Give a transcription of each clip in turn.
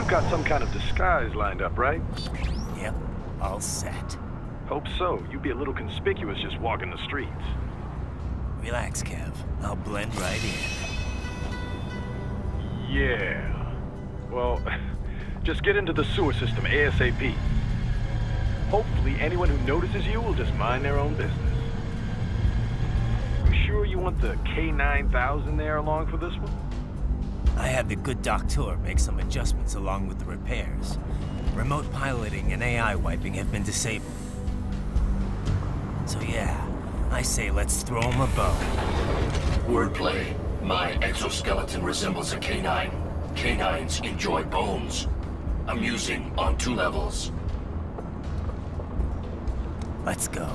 You've got some kind of disguise lined up, right? Yep, all set. Hope so. You'd be a little conspicuous just walking the streets. Relax, Kev. I'll blend right in. Yeah. Well, just get into the sewer system ASAP. Hopefully anyone who notices you will just mind their own business. You sure you want the K9000 there along for this one? I had the good doctor make some adjustments along with the repairs. Remote piloting and AI wiping have been disabled. So yeah, I say let's throw him a bone. Wordplay. My exoskeleton resembles a canine. Canines enjoy bones. Amusing on 2 levels. Let's go.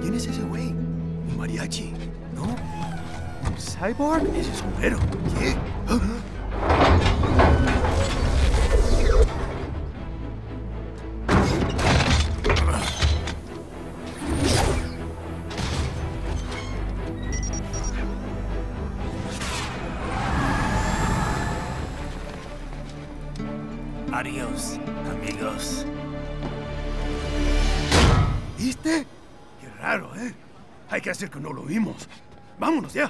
¿Quién es ese güey? ¿Un mariachi? ¿No? ¿Un cyborg? Ese sombrero. ¿Qué? Adiós, amigos. ¿Viste? Qué raro, ¿eh? Hay que hacer que no lo vimos. Vámonos ya.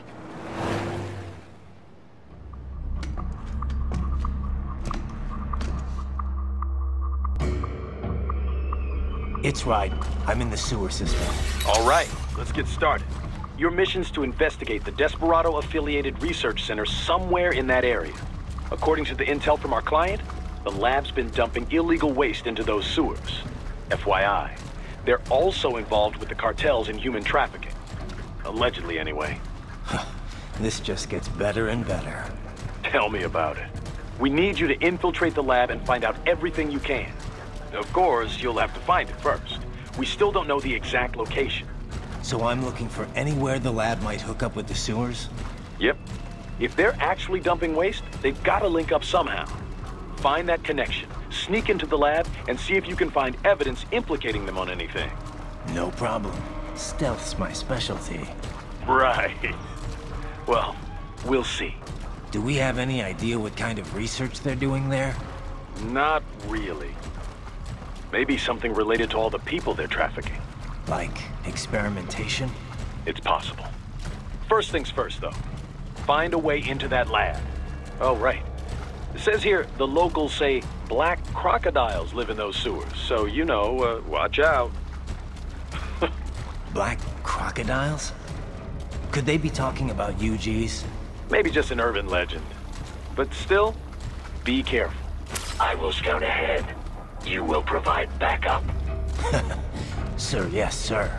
It's right. I'm in the sewer system. All right, let's get started. Your mission's to investigate the Desperado-affiliated research center somewhere in that area. According to the intel from our client, the lab's been dumping illegal waste into those sewers. FYI, they're also involved with the cartels in human trafficking. Allegedly, anyway. This just gets better and better. Tell me about it. We need you to infiltrate the lab and find out everything you can. Of course, you'll have to find it first. We still don't know the exact location. So I'm looking for anywhere the lab might hook up with the sewers? Yep. If they're actually dumping waste, they've got to link up somehow. Find that connection, sneak into the lab, and see if you can find evidence implicating them on anything. No problem. Stealth's my specialty. Right. Well, we'll see. Do we have any idea what kind of research they're doing there? Not really. Maybe something related to all the people they're trafficking. Like experimentation? It's possible. First things first, though. Find a way into that lab. Oh, right. It says here the locals say black crocodiles live in those sewers, so you know, watch out. Black crocodiles? Could they be talking about UGs? Maybe just an urban legend. But still, be careful. I will scout ahead. You will provide backup. Sir, yes, sir.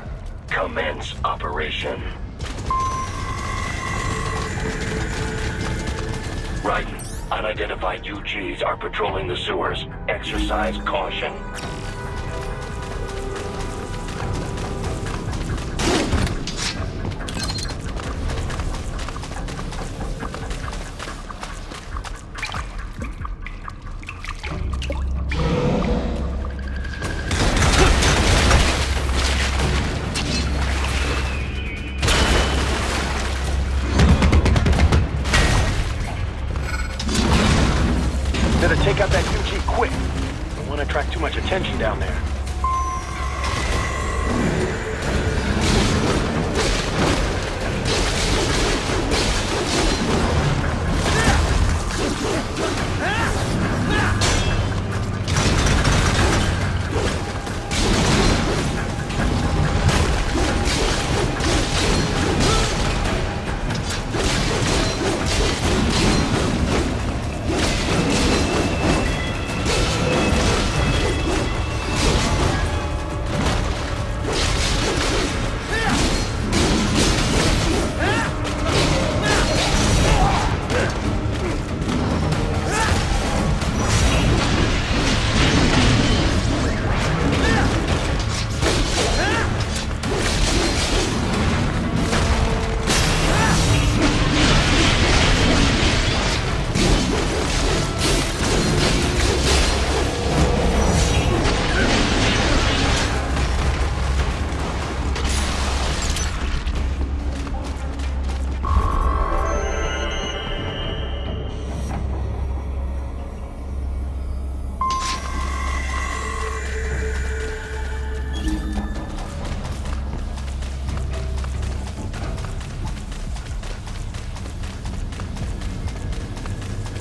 Commence operation. Right. Unidentified UGs are patrolling the sewers. Exercise caution. Better take out that UG quick. Don't want to attract too much attention down there.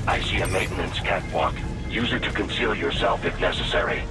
I see a maintenance catwalk. Use it to conceal yourself if necessary.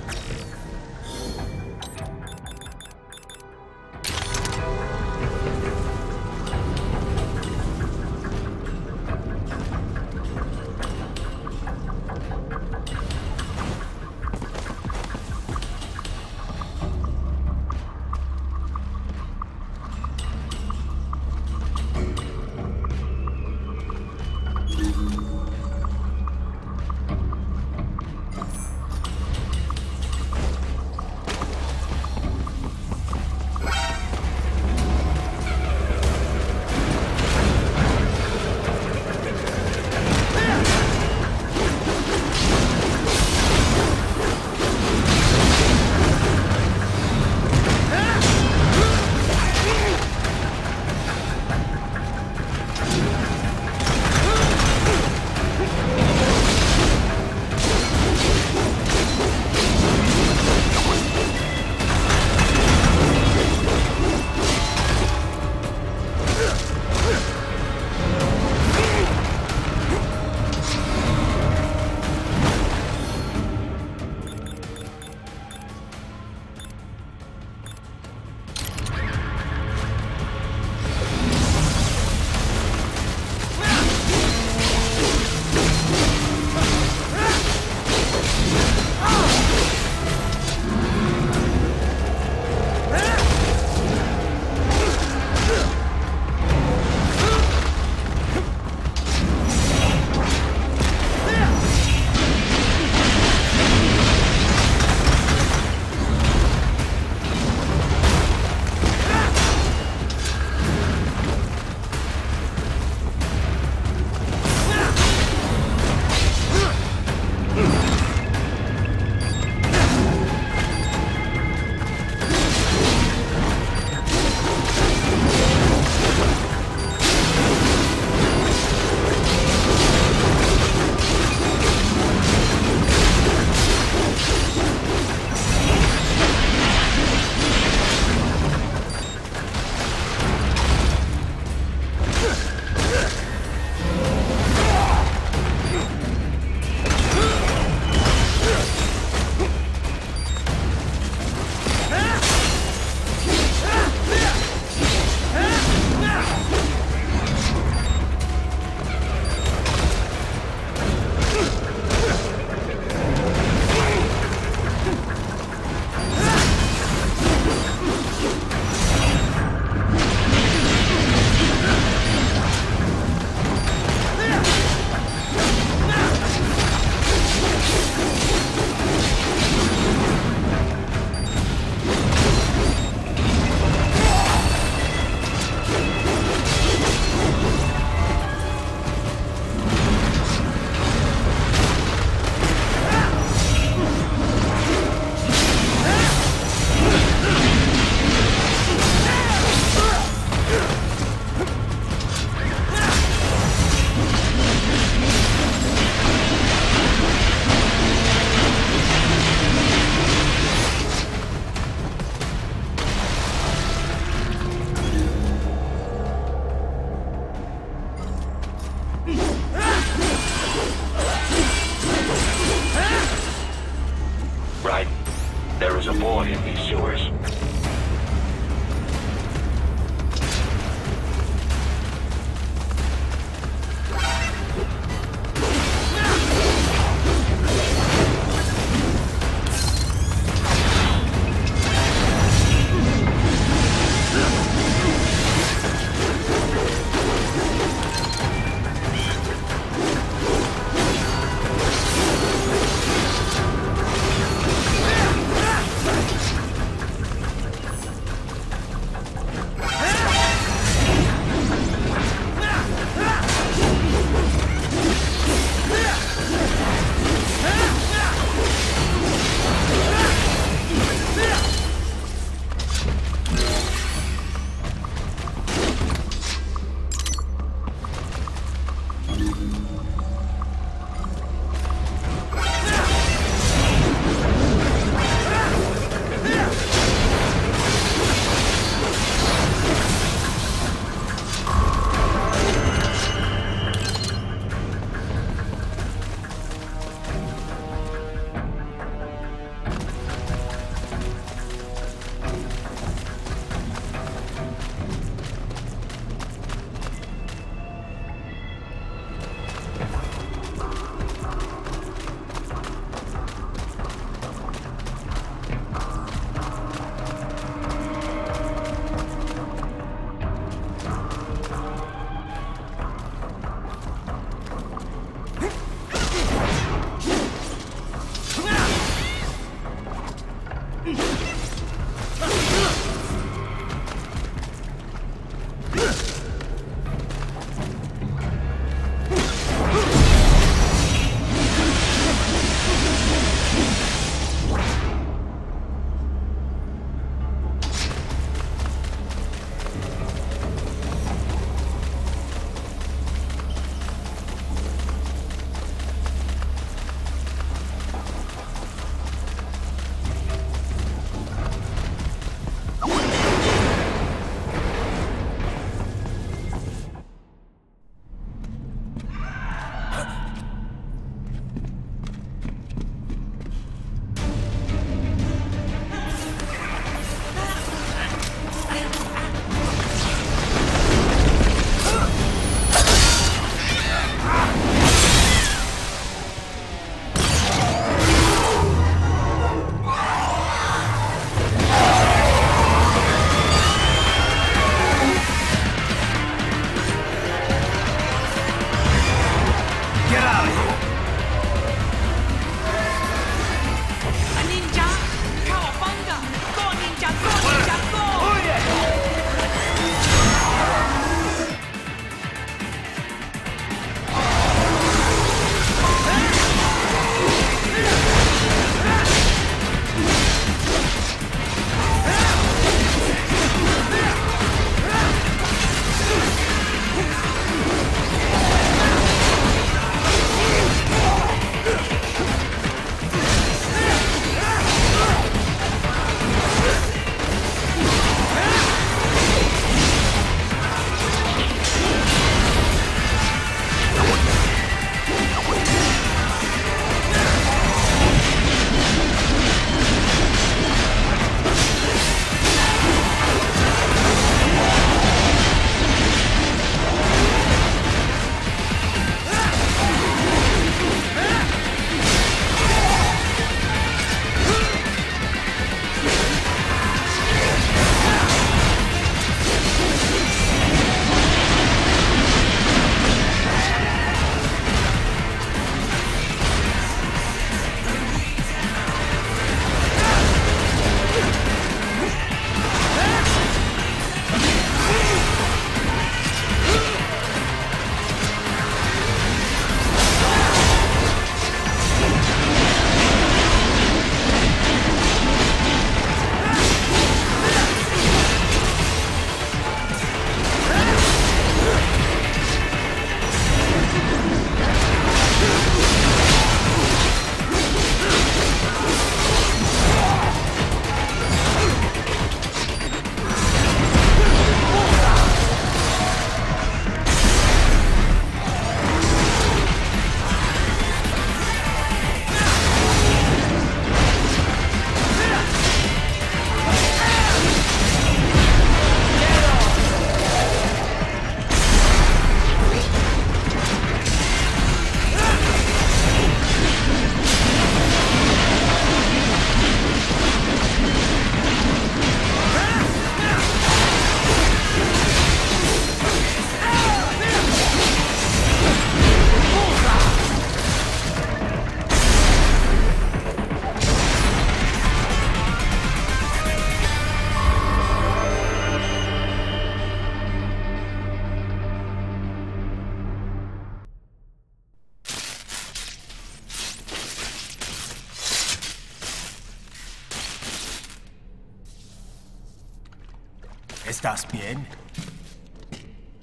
¿Estás bien?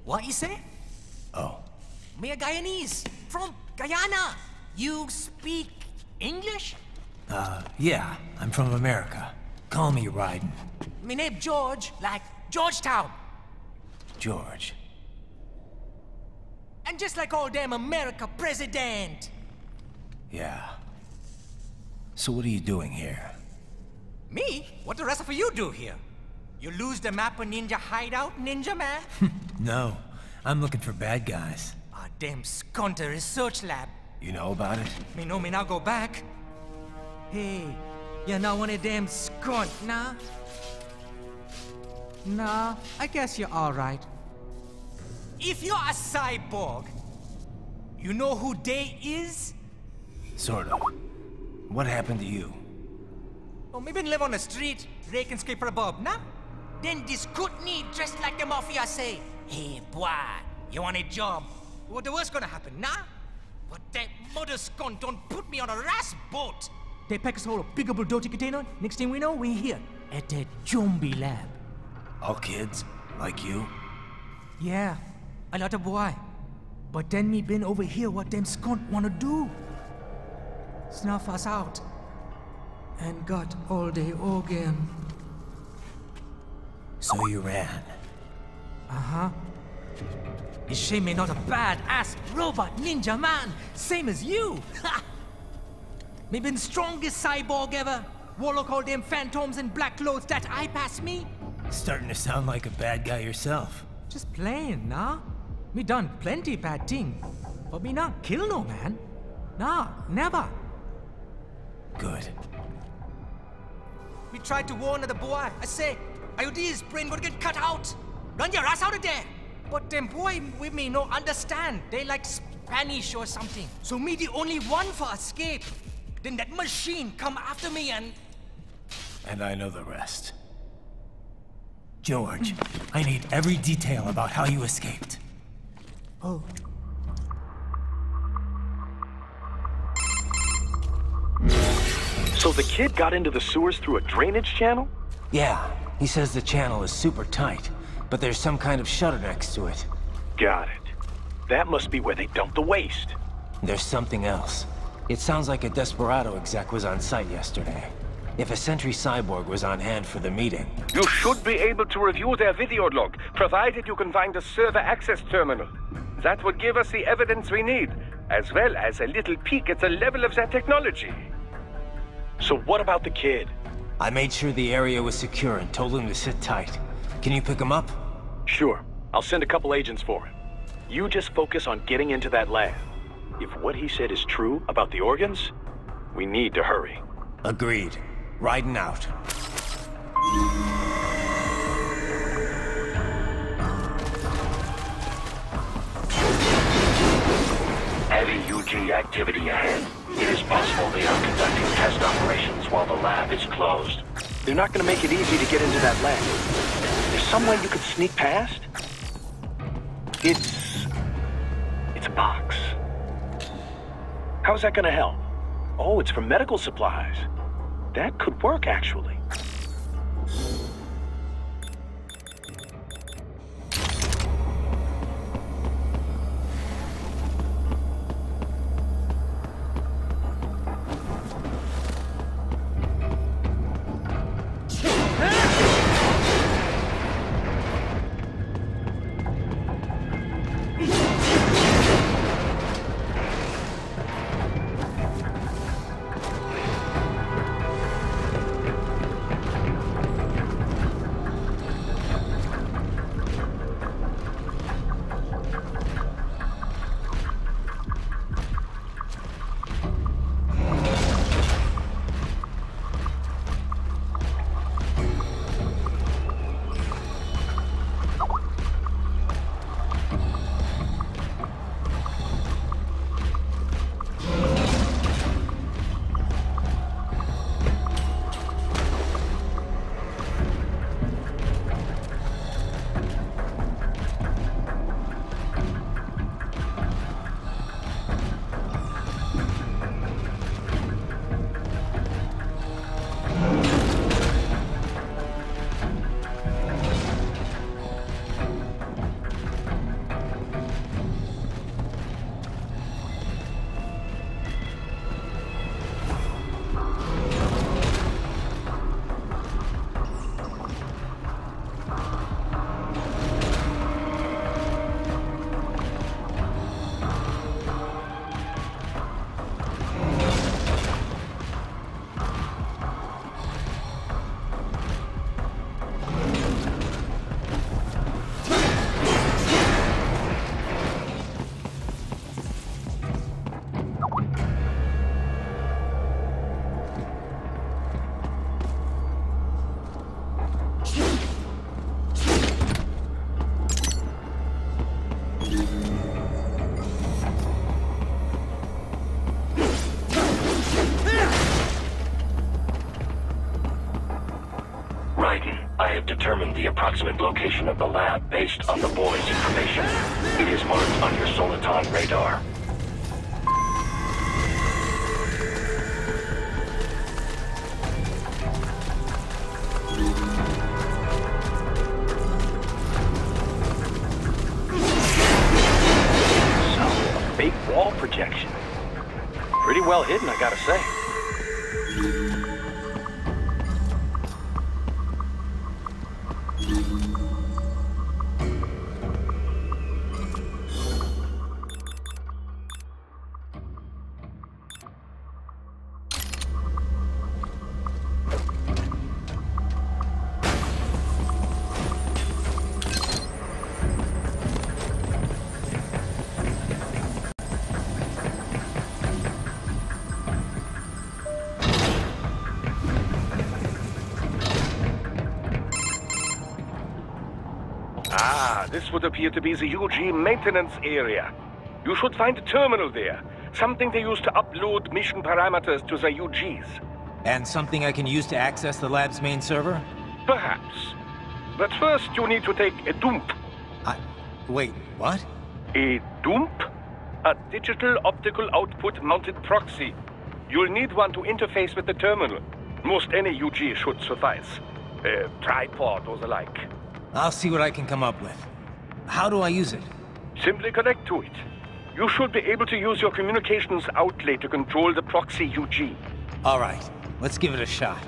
What you say? Oh. Me a Guyanese, from Guyana. You speak English? Yeah, I'm from America. Call me Raiden. Me name George, like Georgetown. George. And just like all damn America president. Yeah. So what are you doing here? Me? What the rest of you do here? You lose the map of Ninja hideout, Ninja man? No, I'm looking for bad guys. Ah, damn skunter research lab. You know about it? Me know me now go back. Hey, you're not one of them skunt, nah? Nah, I guess you're alright. If you're a cyborg, you know who they is? Sort of. What happened to you? Oh, me been live on the street, rake and scrape for a bob, nah? Then this good need dressed like the mafia say, hey boy, you want a job? What the worst gonna happen, nah? But that mother scunt don't put me on a ras boat. They pack us whole a big bulldozer container. Next thing we know, we're here at the zombie lab. All kids? Like you? Yeah, a lot of boy. But then me been over here what them scunt wanna do. Snuff us out. And got all the organ. So you ran? Uh-huh. Is she me not a bad-ass robot ninja man, same as you? Ha! Me been strongest cyborg ever. Warlock all them phantoms in black clothes that eye pass me. Starting to sound like a bad guy yourself. Just playing, nah? Me done plenty bad thing. But me not kill no man. Nah, never. Good. We tried to warn the boy. I say, IOD's brain would get cut out. Run your ass out of there. But them boy with me no understand. They like Spanish or something. So me the only one for escape. Then that machine come after me and... And I know the rest. George, I need every detail about how you escaped. Oh. So the kid got into the sewers through a drainage channel? Yeah, he says the channel is super tight, but there's some kind of shutter next to it. Got it. That must be where they dump the waste. There's something else. It sounds like a Desperado exec was on site yesterday. If a Sentry cyborg was on hand for the meeting... You should be able to review their video log, provided you can find a server access terminal. That would give us the evidence we need, as well as a little peek at the level of their technology. So what about the kid? I made sure the area was secure and told him to sit tight. Can you pick him up? Sure. I'll send a couple agents for him. You just focus on getting into that lab. If what he said is true about the organs, we need to hurry. Agreed. Riding out. Heavy UG activity ahead. It is possible they are conducting test operations while the lab is closed. They're not going to make it easy to get into that lab. There's some way you could sneak past? It's a box. How's that going to help? Oh, it's for medical supplies. That could work, actually. determined the approximate location of the lab based on the boy's information. It is marked on your Soliton radar. Fake wall projection. Pretty well hidden, I gotta say. This would appear to be the UG maintenance area. You should find a terminal there. Something they use to upload mission parameters to the UGs. And something I can use to access the lab's main server? Perhaps. But first you need to take a dump. Wait, what? A dump? A digital optical output mounted proxy. You'll need one to interface with the terminal. Most any UG should suffice. A tripod or the like. I'll see what I can come up with. How do I use it? Simply connect to it. You should be able to use your communications outlet to control the proxy UG. All right, let's give it a shot.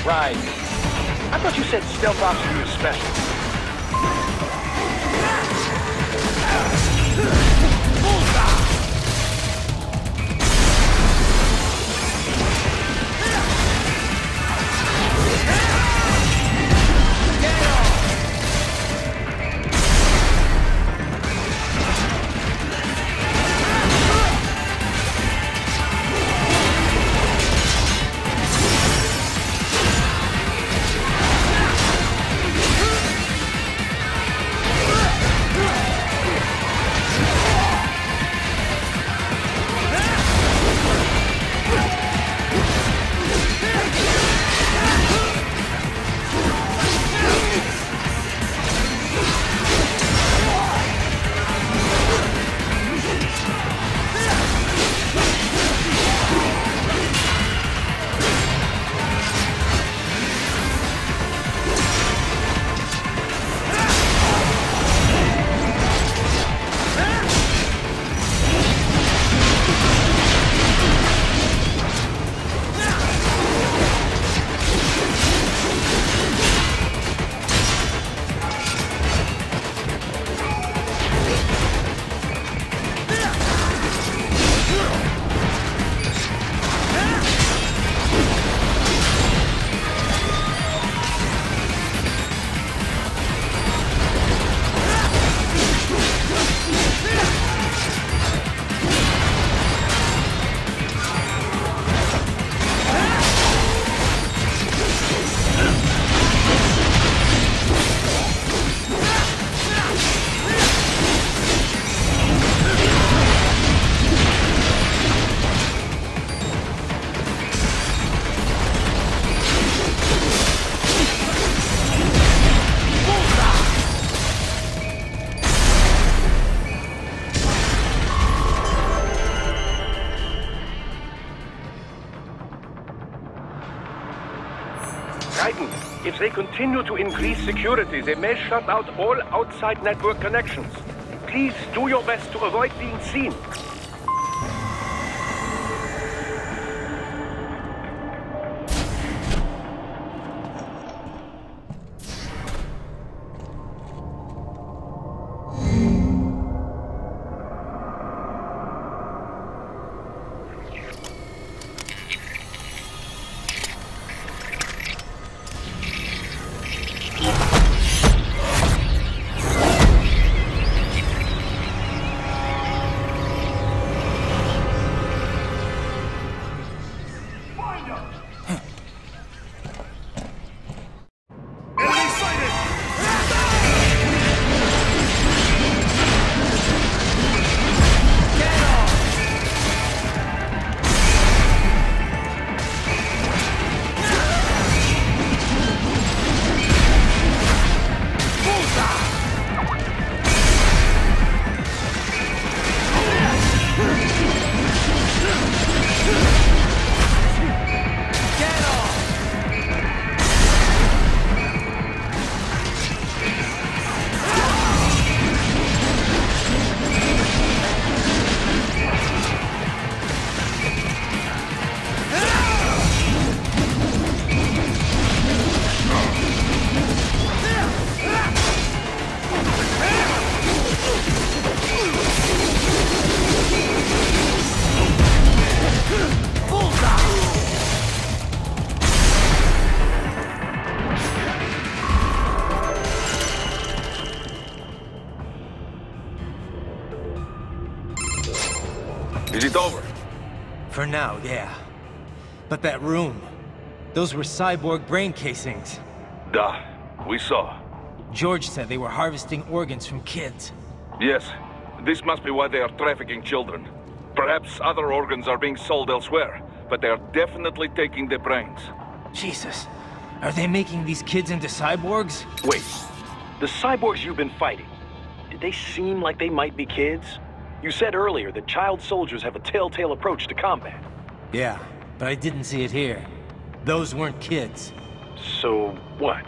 Right. I thought you said stealth ops were special. If they continue to increase security, they may shut out all outside network connections. Please do your best to avoid being seen. Enemy sighted! Is it over? For now, yeah. But that room, those were cyborg brain casings. Duh. We saw. George said they were harvesting organs from kids. Yes. This must be why they are trafficking children. Perhaps other organs are being sold elsewhere, but they are definitely taking their brains. Jesus, are they making these kids into cyborgs? Wait, the cyborgs you've been fighting, did they seem like they might be kids? You said earlier that child soldiers have a telltale approach to combat. Yeah, but I didn't see it here. Those weren't kids. So, what?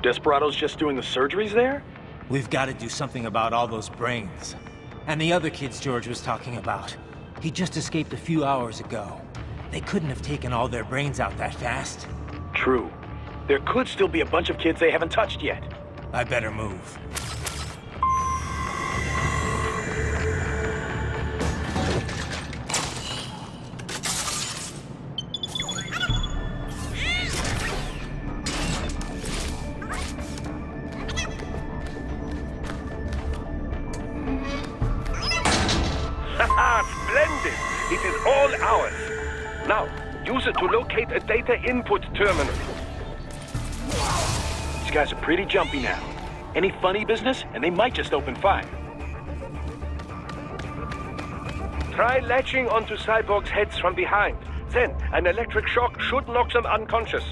Desperado's just doing the surgeries there? We've got to do something about all those brains. And the other kids George was talking about. He just escaped a few hours ago. They couldn't have taken all their brains out that fast. True. There could still be a bunch of kids they haven't touched yet. I better move. Splendid! It is all ours. Now, use it to locate a data input terminal. These guys are pretty jumpy now. Any funny business, and they might just open fire. Try latching onto cyborgs' heads from behind. Then, an electric shock should knock them unconscious.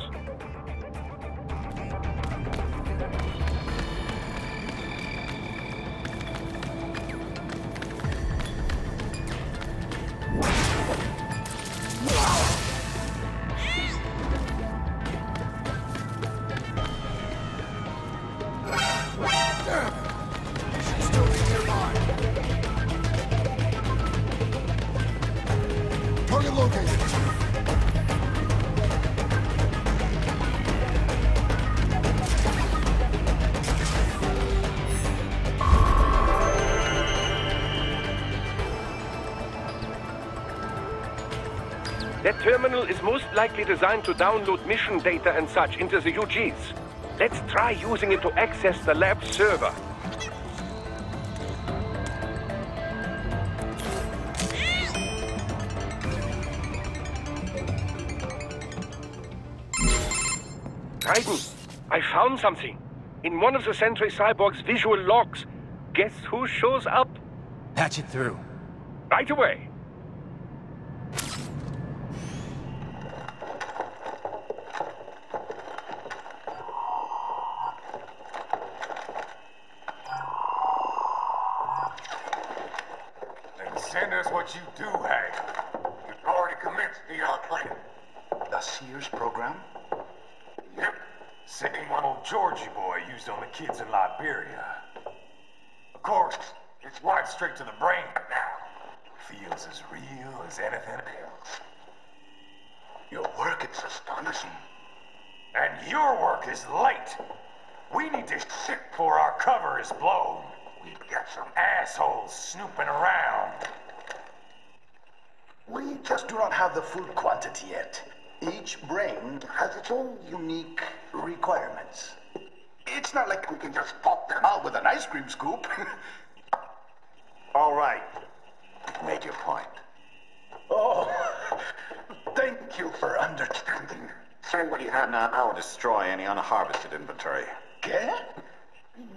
Target located. That terminal is most likely designed to download mission data and such into the UGs. Let's try using it to access the lab server. Raiden, I found something. In one of the Sentry Cyborg's visual logs. Guess who shows up? Patch it through. Right away. Then send us what you do have. You've already commenced the plan. The Sears program? Yep. Same one old Georgie boy used on the kids in Liberia. Of course, it's right straight to the brain now. Feels as real as anything else. Your work is astonishing. And your work is late. We need to ship before our cover is blown. We've got some. Assholes snooping around. We just do not have the full quantity yet. Each brain has its own unique requirements. It's not like we can just pop them out with an ice cream scoop. All right. Make your point. Oh, thank Thank you for understanding. Send what you have now. I'll destroy any unharvested inventory. Okay?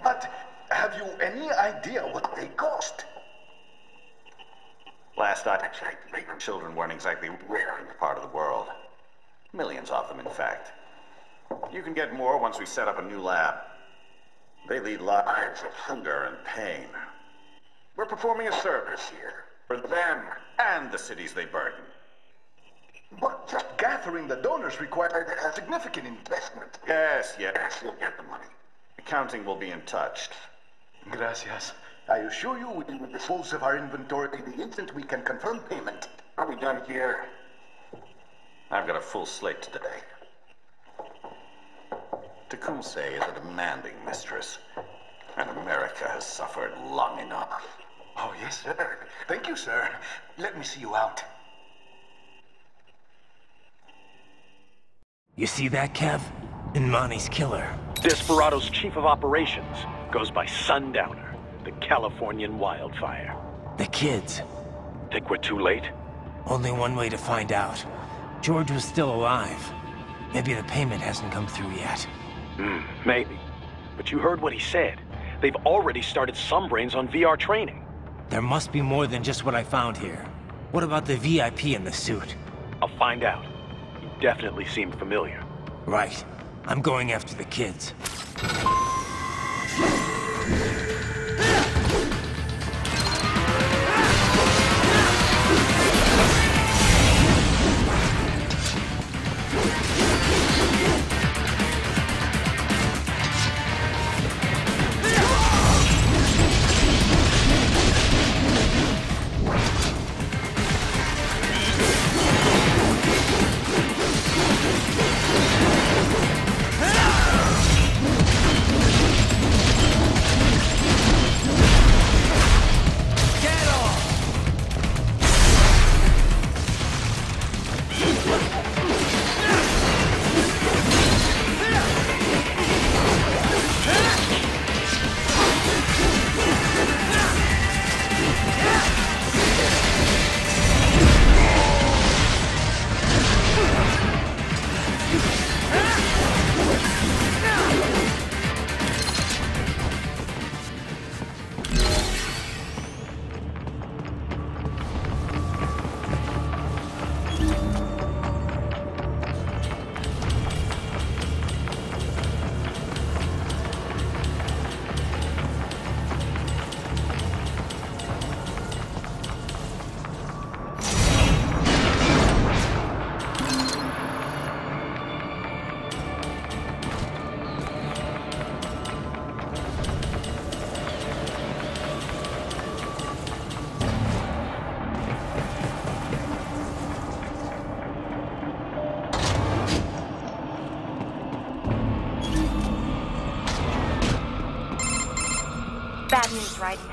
But have you any idea what they cost? Last I checked, children weren't exactly rare in the part of the world. Millions of them, in fact. You can get more once we set up a new lab. They lead lives of hunger and pain. We're performing a service here. For them and the cities they burden. But just gathering the donors required a significant investment. Yes, you'll get the money. Accounting will be in touch. Gracias. I assure you we will dispose of our inventory the instant we can confirm payment. Are we done here? I've got a full slate today. Tecumseh is a demanding mistress, and America has suffered long enough. Oh, yes, sir. Thank you, sir. Let me see you out. You see that, Kev? Inmani's killer. Desperado's chief of operations goes by Sundowner, the Californian wildfire. The kids. Think we're too late? Only one way to find out. George was still alive. Maybe the payment hasn't come through yet. Maybe. But you heard what he said. They've already started some brains on VR training. There must be more than just what I found here. What about the VIP in the suit? I'll find out. He definitely seemed familiar. Right. I'm going after the kids. Bad news, Raiden.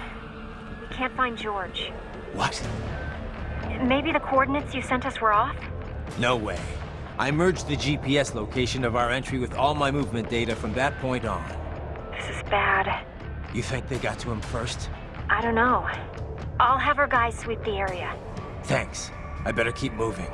We can't find George. What? Maybe the coordinates you sent us were off? No way. I merged the GPS location of our entry with all my movement data from that point on. This is bad. You think they got to him first? I don't know. I'll have our guys sweep the area. Thanks. I better keep moving.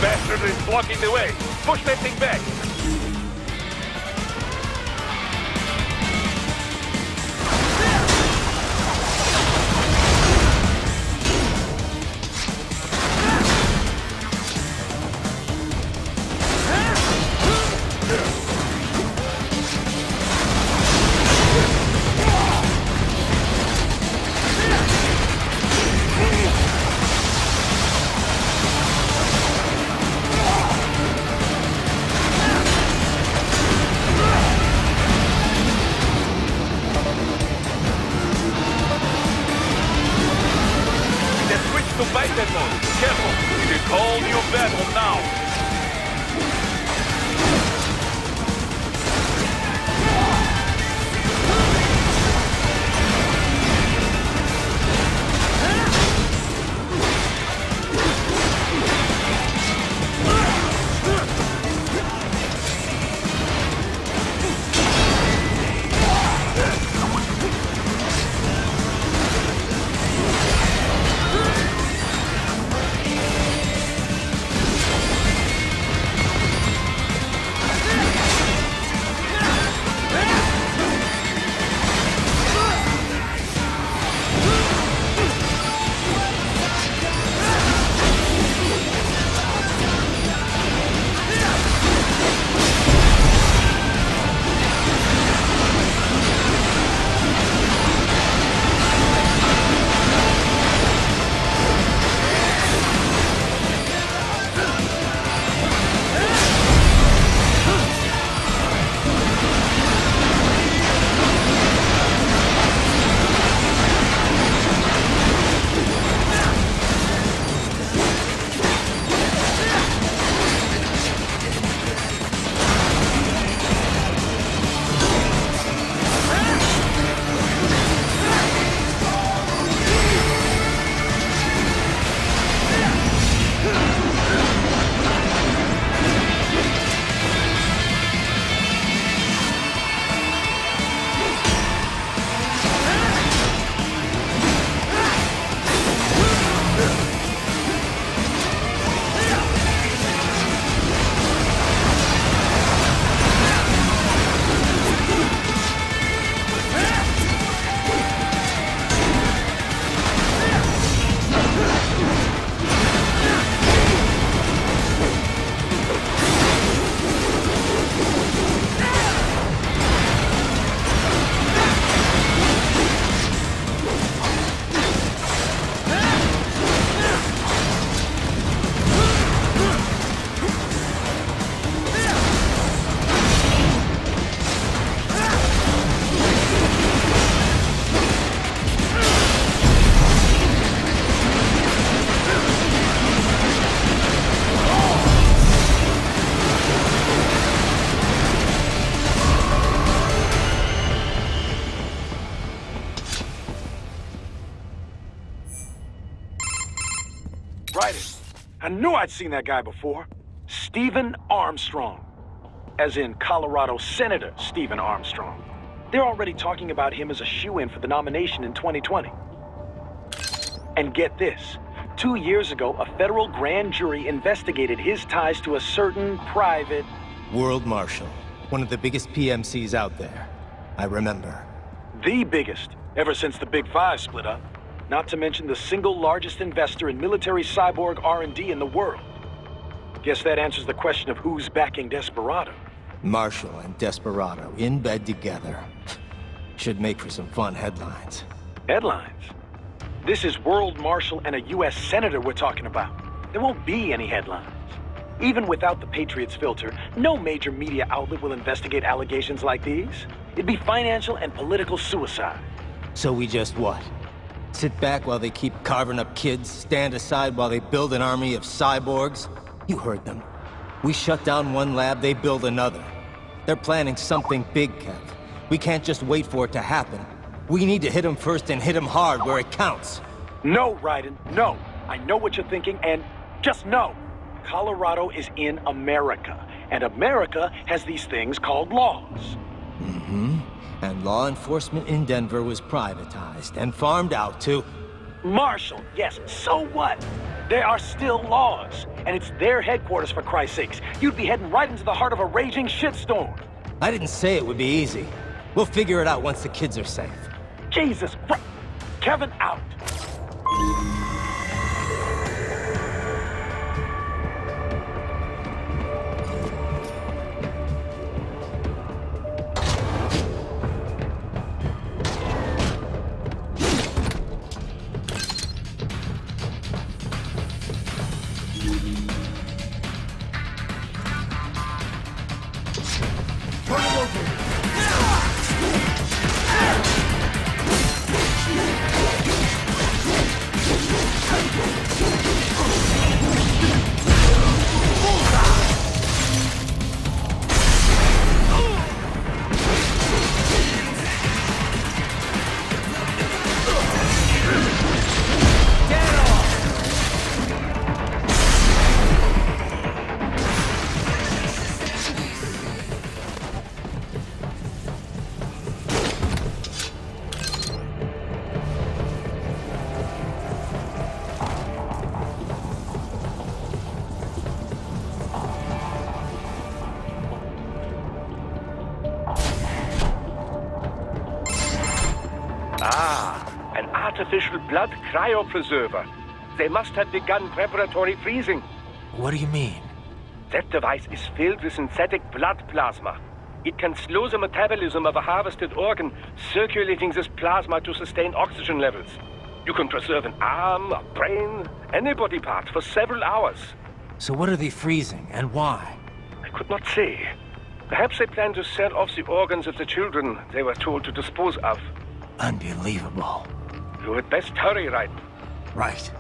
Bastard is blocking the way. Push that thing back. fight that mode. Careful. It is all new battle now. I knew I'd seen that guy before. Stephen Armstrong. As in Colorado Senator Stephen Armstrong. They're already talking about him as a shoo-in for the nomination in 2020. And get this. 2 years ago, a federal grand jury investigated his ties to a certain private... World Marshal. One of the biggest PMCs out there. I remember. The biggest, ever since the Big Five split up. Not to mention the single largest investor in military cyborg R&D in the world. Guess that answers the question of who's backing Desperado. Marshall and Desperado in bed together. Should make for some fun headlines. Headlines? This is World Marshal and a U.S. Senator we're talking about. There won't be any headlines. Even without the Patriots filter, no major media outlet will investigate allegations like these. It'd be financial and political suicide. So we just what? Sit back while they keep carving up kids, stand aside while they build an army of cyborgs? You heard them. We shut down one lab, they build another. They're planning something big, Kev. We can't just wait for it to happen. We need to hit them first and hit them hard where it counts. No, Raiden, no. I know what you're thinking, and just know. Colorado is in America, and America has these things called laws. Mm-hmm. And law enforcement in Denver was privatized and farmed out to... Marshall, yes, so what? There are still laws, and it's their headquarters, for Christ's sakes. You'd be heading right into the heart of a raging shitstorm. I didn't say it would be easy. We'll figure it out once the kids are safe. Jesus Christ. Kevin out. blood cryopreserver. They must have begun preparatory freezing. What do you mean? That device is filled with synthetic blood plasma. It can slow the metabolism of a harvested organ, circulating this plasma to sustain oxygen levels. You can preserve an arm, a brain, any body part for several hours. So what are they freezing, and why? I could not say. Perhaps they plan to sell off the organs of the children they were told to dispose of. Unbelievable. You had best hurry, Raiden. Right.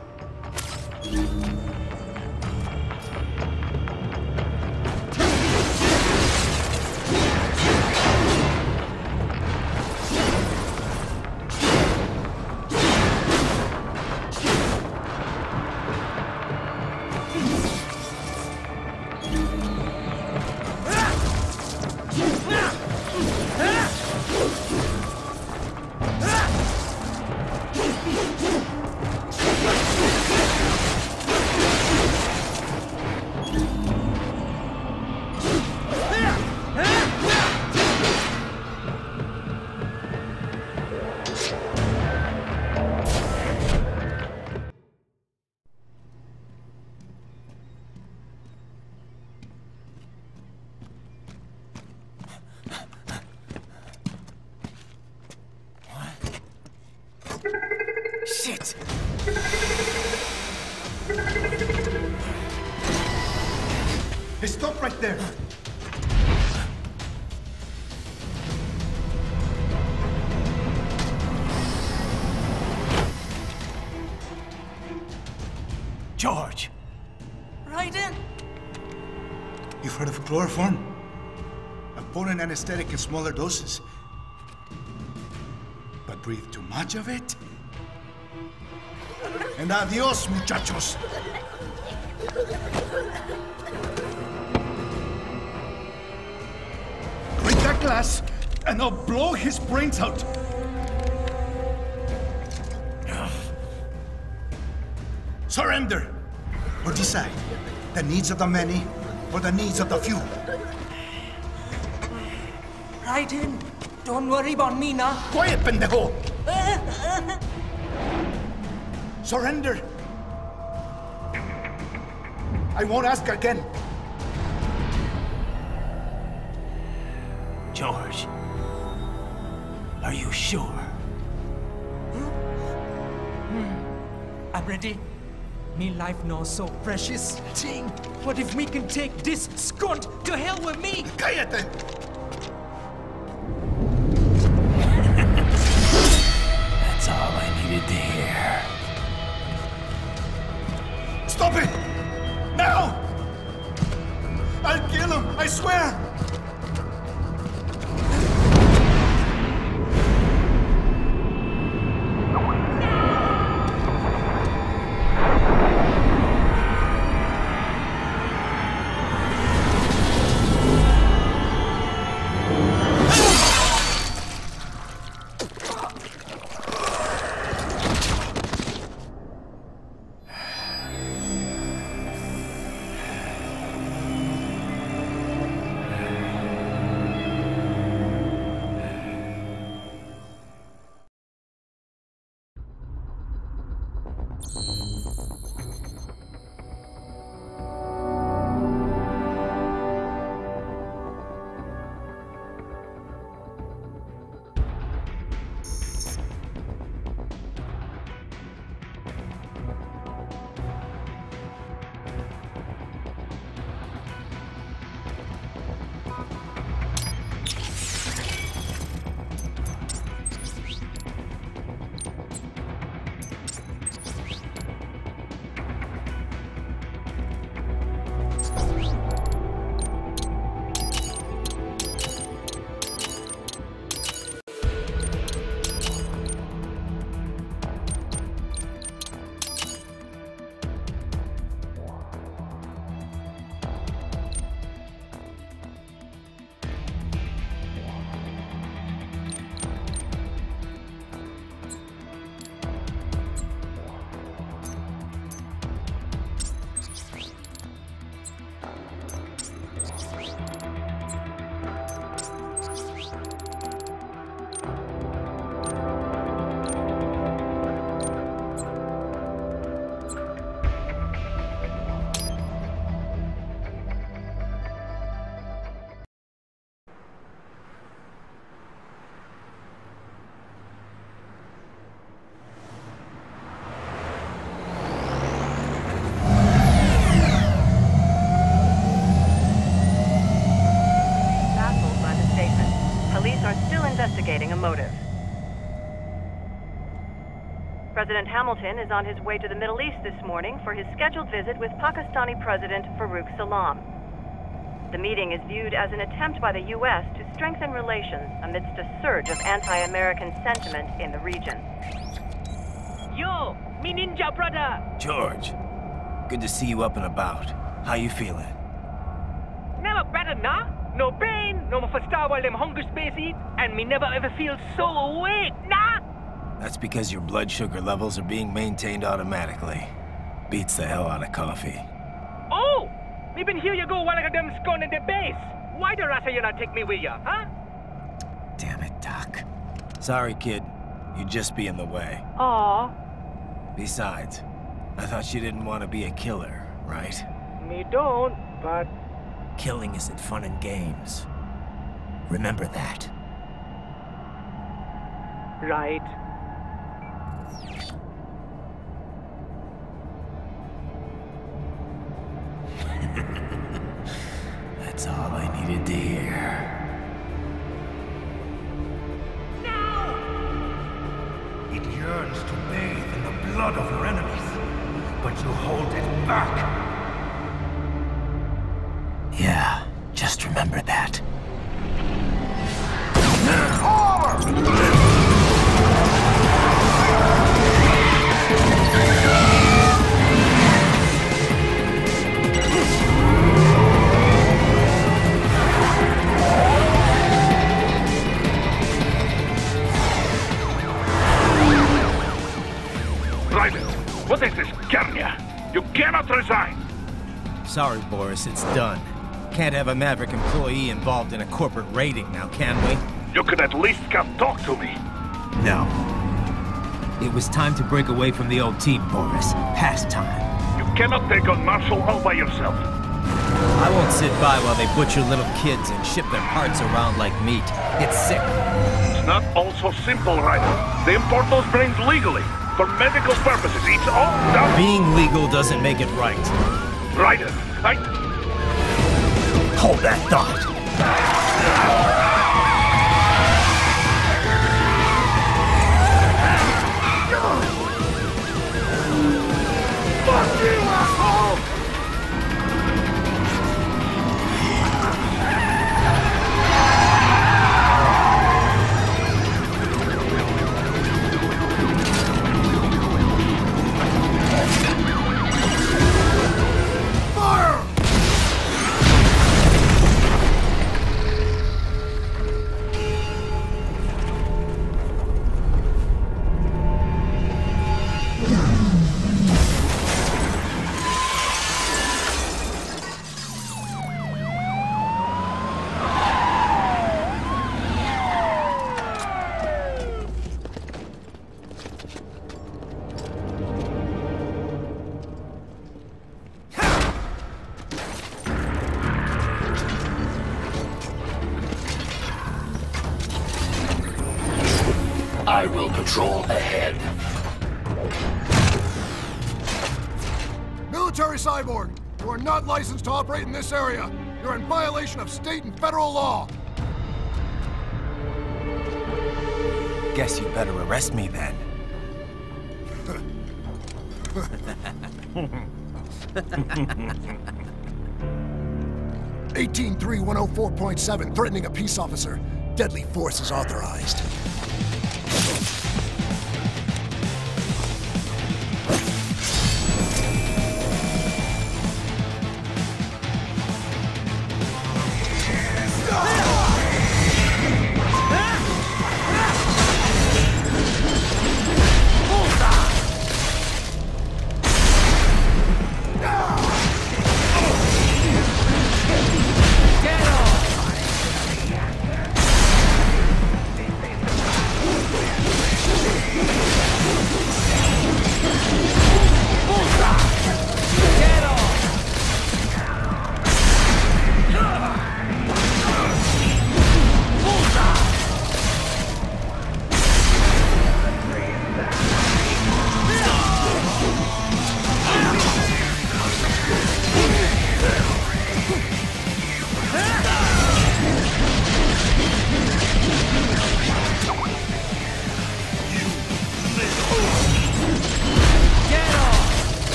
Shit! Hey, stop right there! George! Raiden! You've heard of chloroform? A potent anesthetic in smaller doses. But breathe too much of it? And adios, muchachos! Break that glass, and I'll blow his brains out! Surrender! Or decide. The needs of the many, or the needs of the few. Raiden, don't worry about me now. Quiet, pendejo! Surrender! I won't ask again. George, are you sure? I'm ready. Me life now so precious. Ting, what if we can take this skunt to hell with me? Cállate! That's all I needed to hear. Stop it! Now! I'll kill him, I swear! motive. President Hamilton is on his way to the Middle East this morning for his scheduled visit with Pakistani President Farouk Salam. The meeting is viewed as an attempt by the U.S. to strengthen relations amidst a surge of anti-American sentiment in the region. Yo, me ninja brother! George, good to see you up and about. How you feeling? Never better, nah? No pain, no more for star while them hunger space eat, and me never ever feel so awake, nah? That's because your blood sugar levels are being maintained automatically. Beats the hell out of coffee. Oh! Me been here you go while I got them scone in the base. Why the rasa you not take me with ya, huh? Damn it, Doc. Sorry, kid. You'd just be in the way. Aw. Besides, I thought you didn't want to be a killer, right? Me don't, but... Killing isn't fun and games. Remember that. Right. That's all I needed to hear. It yearns to bathe in the blood of your enemies, but you hold it back. Yeah, just remember that. What is this, Garnia? You cannot resign! Sorry, Boris, it's done. Can't have a Maverick employee involved in a corporate raiding now, can we? You could at least come talk to me. No. It was time to break away from the old team, Boris. Past time. You cannot take on Marshall all by yourself. I won't sit by while they butcher little kids and ship their parts around like meat. It's sick. It's not all so simple, Ryder. They import those brains legally. For medical purposes, it's all done. Being legal doesn't make it right. Ryder, Hold that thought. Fuck you, asshole! I will patrol ahead. Military Cyborg, you are not licensed to operate in this area. You're in violation of state and federal law. Guess you better arrest me then. 18-3-104.7, threatening a peace officer. Deadly force is authorized.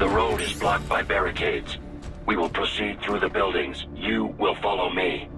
The road is blocked by barricades. We will proceed through the buildings. You will follow me.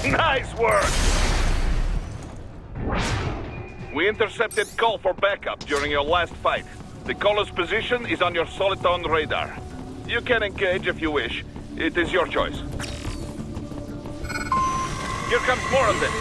Nice work! We intercepted call for backup during your last fight. The caller's position is on your Soliton radar. You can engage if you wish. It is your choice. Here comes more of them.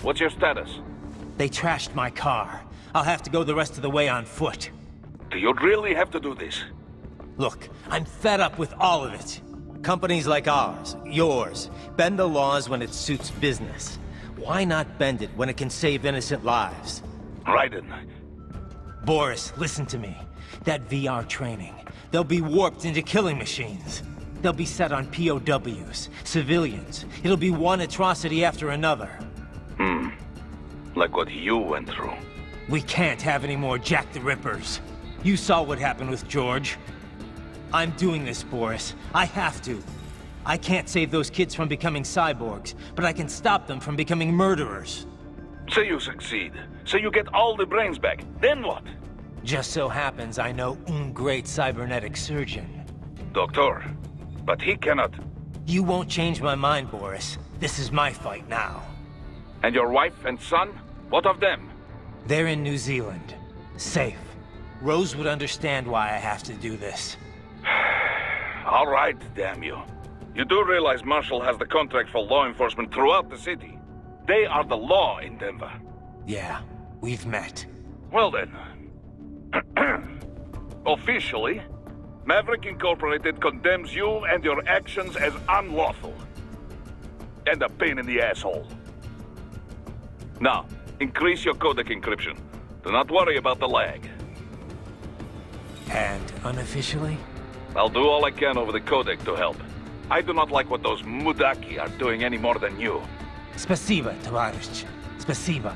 What's your status? They trashed my car. I'll have to go the rest of the way on foot. Do you really have to do this? Look, I'm fed up with all of it. Companies like ours, yours, bend the laws when it suits business. Why not bend it when it can save innocent lives? Raiden. Boris, listen to me. That VR training, they'll be warped into killing machines. They'll be set on POWs, civilians. It'll be one atrocity after another. Like what you went through. We can't have any more Jack the Rippers. You saw what happened with George. I'm doing this, Boris. I have to. I can't save those kids from becoming cyborgs, but I can stop them from becoming murderers. So you succeed. So you get all the brains back. Then what? Just so happens I know un great cybernetic surgeon. Doctor. But he cannot. You won't change my mind, Boris. This is my fight now. And your wife and son? What of them? They're in New Zealand. Safe. Rose would understand why I have to do this. All right, damn you. You do realize Marshall has the contract for law enforcement throughout the city. They are the law in Denver. Yeah, we've met. Well then. Officially, Maverick Incorporated condemns you and your actions as unlawful. And a pain in the asshole. Now, increase your codec encryption. Do not worry about the lag. And unofficially? I'll do all I can over the codec to help. I do not like what those Mudaki are doing any more than you. Спасибо, товарищ. Спасибо.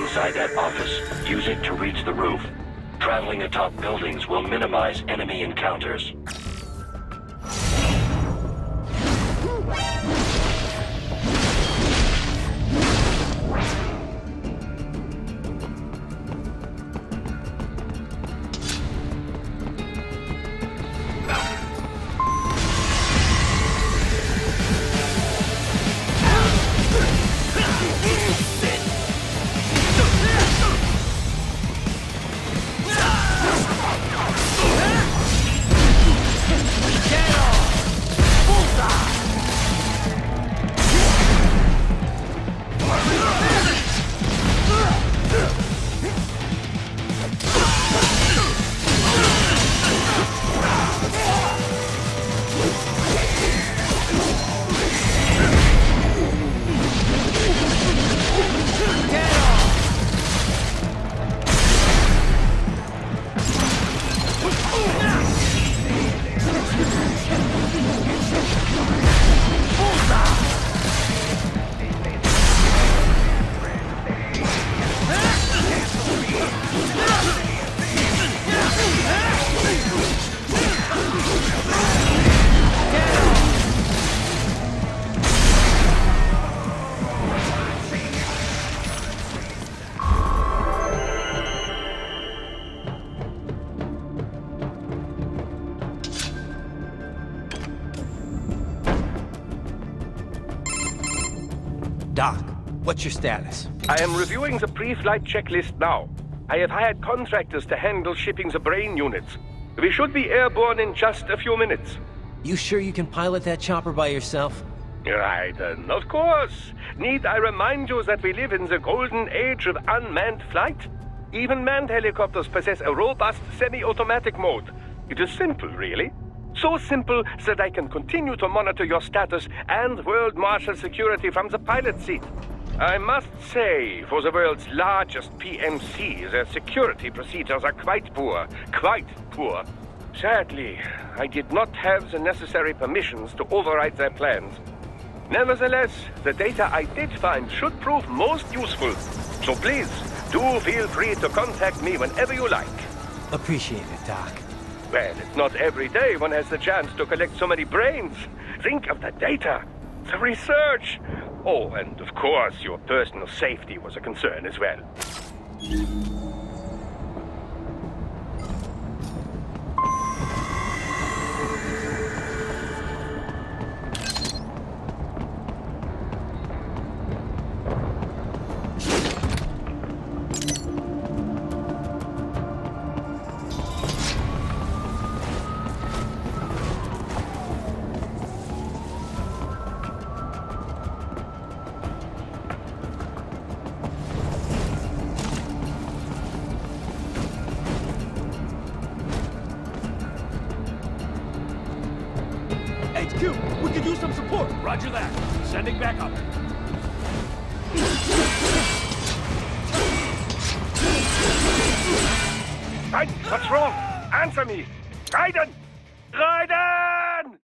inside that office. Use it to reach the roof. Traveling atop buildings will minimize enemy encounters. Doc, what's your status? I am reviewing the pre-flight checklist now. I have hired contractors to handle shipping the brain units. We should be airborne in just a few minutes. You sure you can pilot that chopper by yourself? Raiden, of course. Need I remind you that we live in the golden age of unmanned flight? Even manned helicopters possess a robust semi-automatic mode. It is simple, really. So simple that I can continue to monitor your status and world marshal security from the pilot seat. I must say, for the world's largest PMC, their security procedures are quite poor. Quite poor. Sadly, I did not have the necessary permissions to override their plans. Nevertheless, the data I did find should prove most useful. So please, do feel free to contact me whenever you like. Appreciate it, Doc. Well, it's not every day one has the chance to collect so many brains. Think of the data, the research. Oh, and of course, your personal safety was a concern as well. We could use some support. Roger that. Sending backup. Raiden, what's wrong? Answer me! Raiden! Raiden!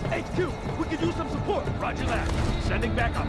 HQ, we could use some support. Roger that. Sending backup.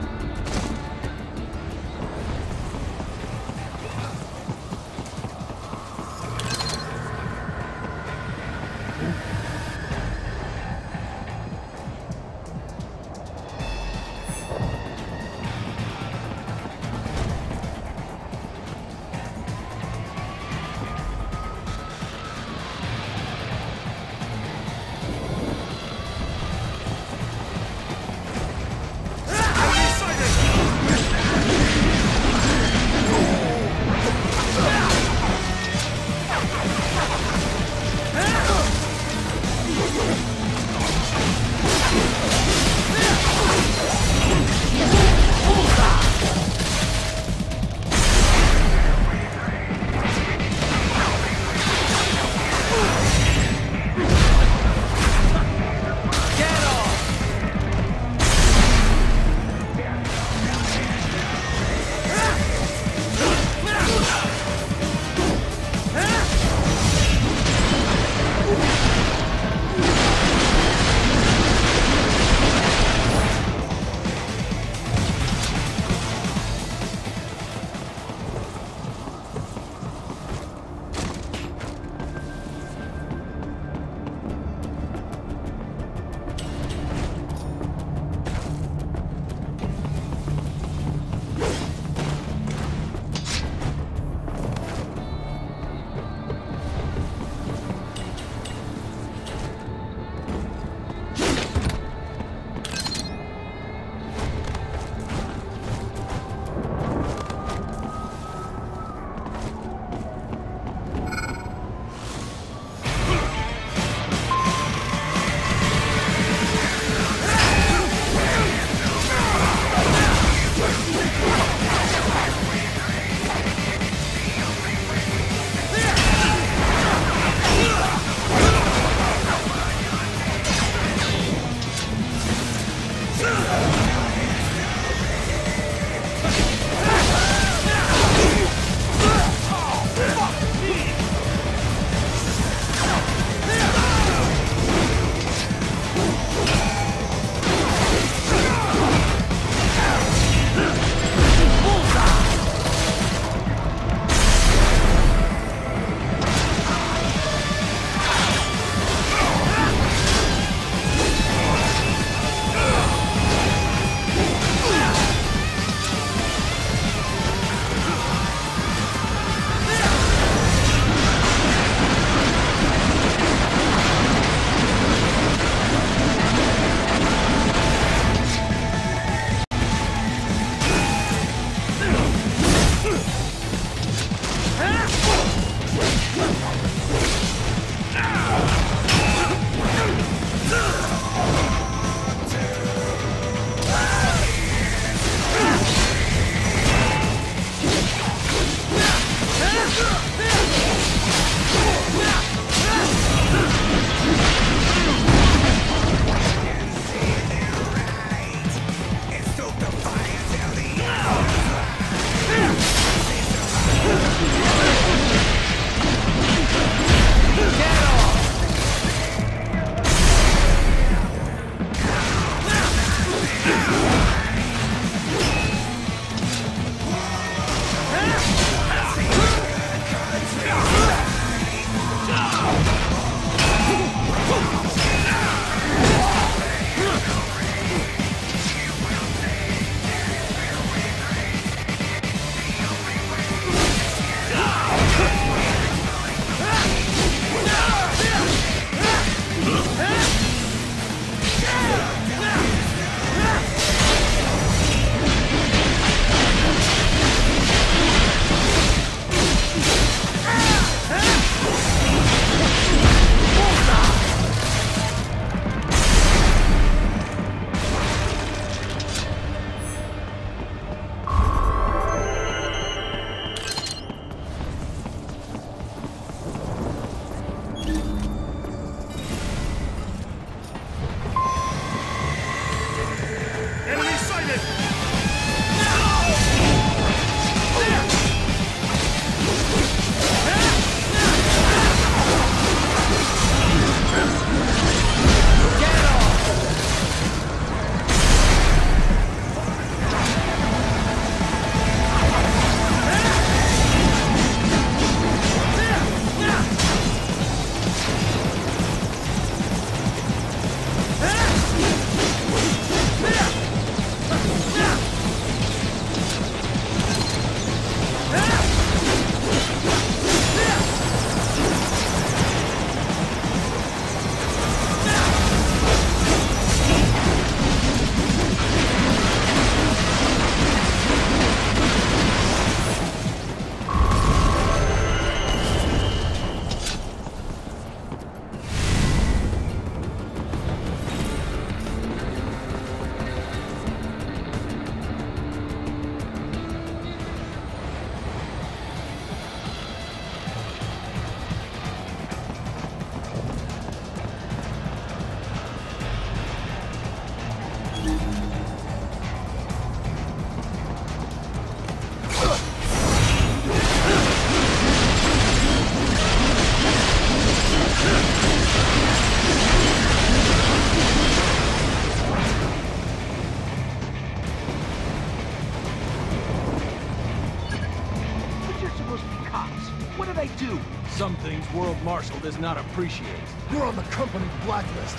Marshal does not appreciate. You're on the company blacklist.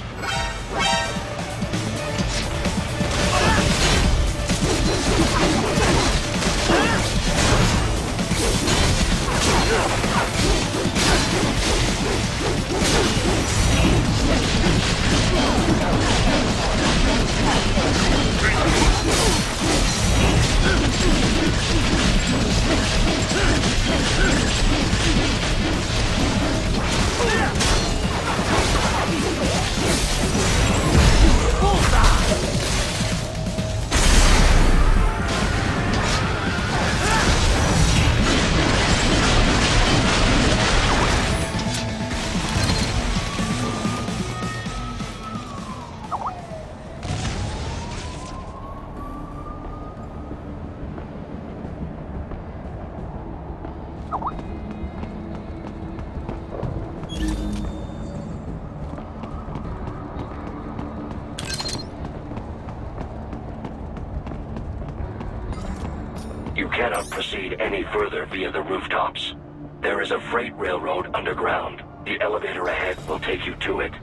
You cannot proceed any further via the rooftops. There is a freight railroad underground. The elevator ahead will take you to it.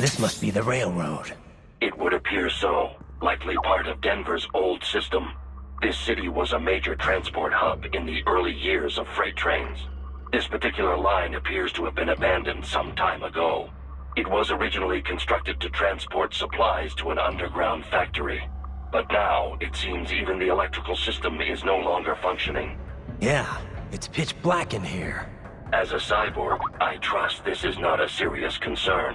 This must be the railroad. It would appear so. Likely part of Denver's old system. This city was a major transport hub in the early years of freight trains. This particular line appears to have been abandoned some time ago. It was originally constructed to transport supplies to an underground factory. But now, it seems even the electrical system is no longer functioning. Yeah, it's pitch black in here. As a cyborg, I trust this is not a serious concern.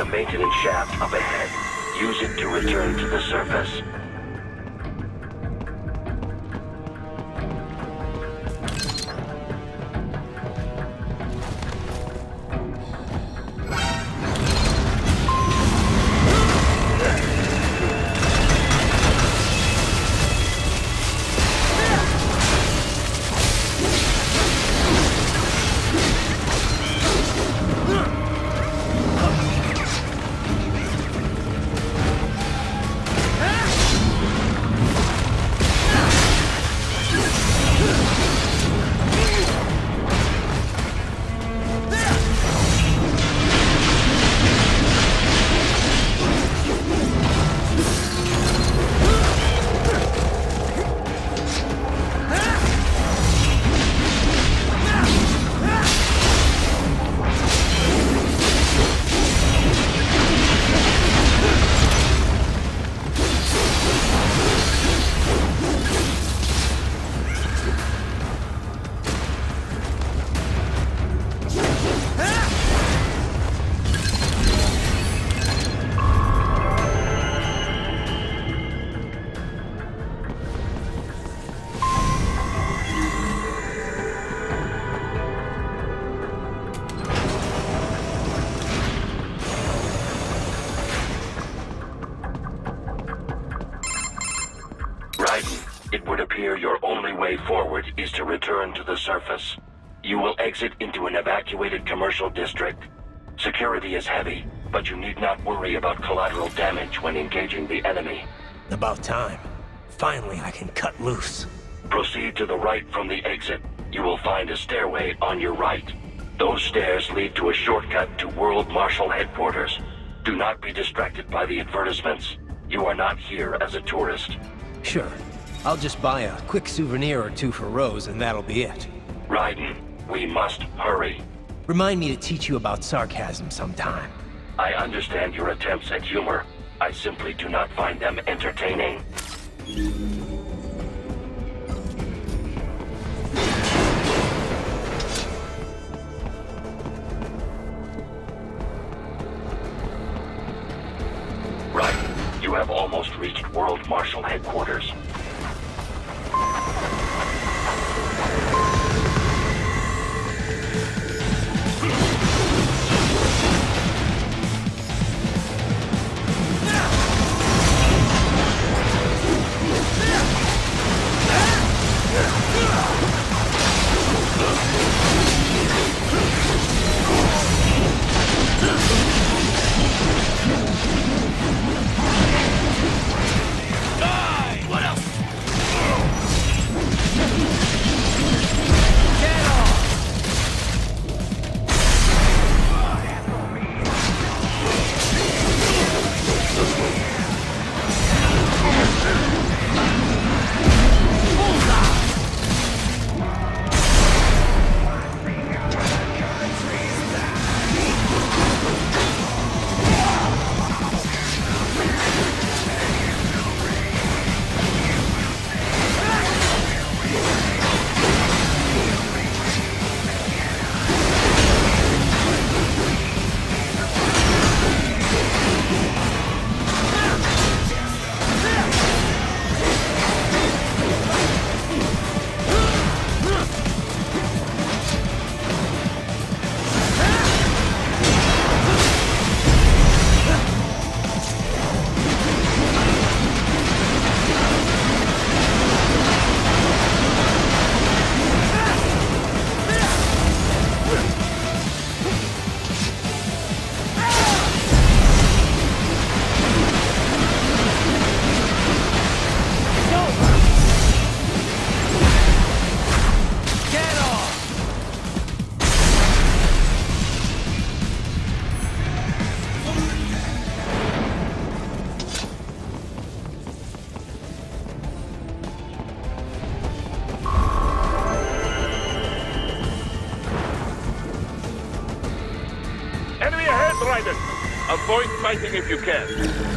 a maintenance shaft up ahead. Use it to return to the surface. It would appear your only way forward is to return to the surface. You will exit into an evacuated commercial district. Security is heavy, but you need not worry about collateral damage when engaging the enemy. About time. Finally, I can cut loose. Proceed to the right from the exit. You will find a stairway on your right. Those stairs lead to a shortcut to World Marshal Headquarters. Do not be distracted by the advertisements. You are not here as a tourist. Sure. I'll just buy a quick souvenir or two for Rose, and that'll be it. Raiden, we must hurry. Remind me to teach you about sarcasm sometime. I understand your attempts at humor. I simply do not find them entertaining. Raiden, you have almost reached World Marshal Headquarters. Avoid fighting if you can.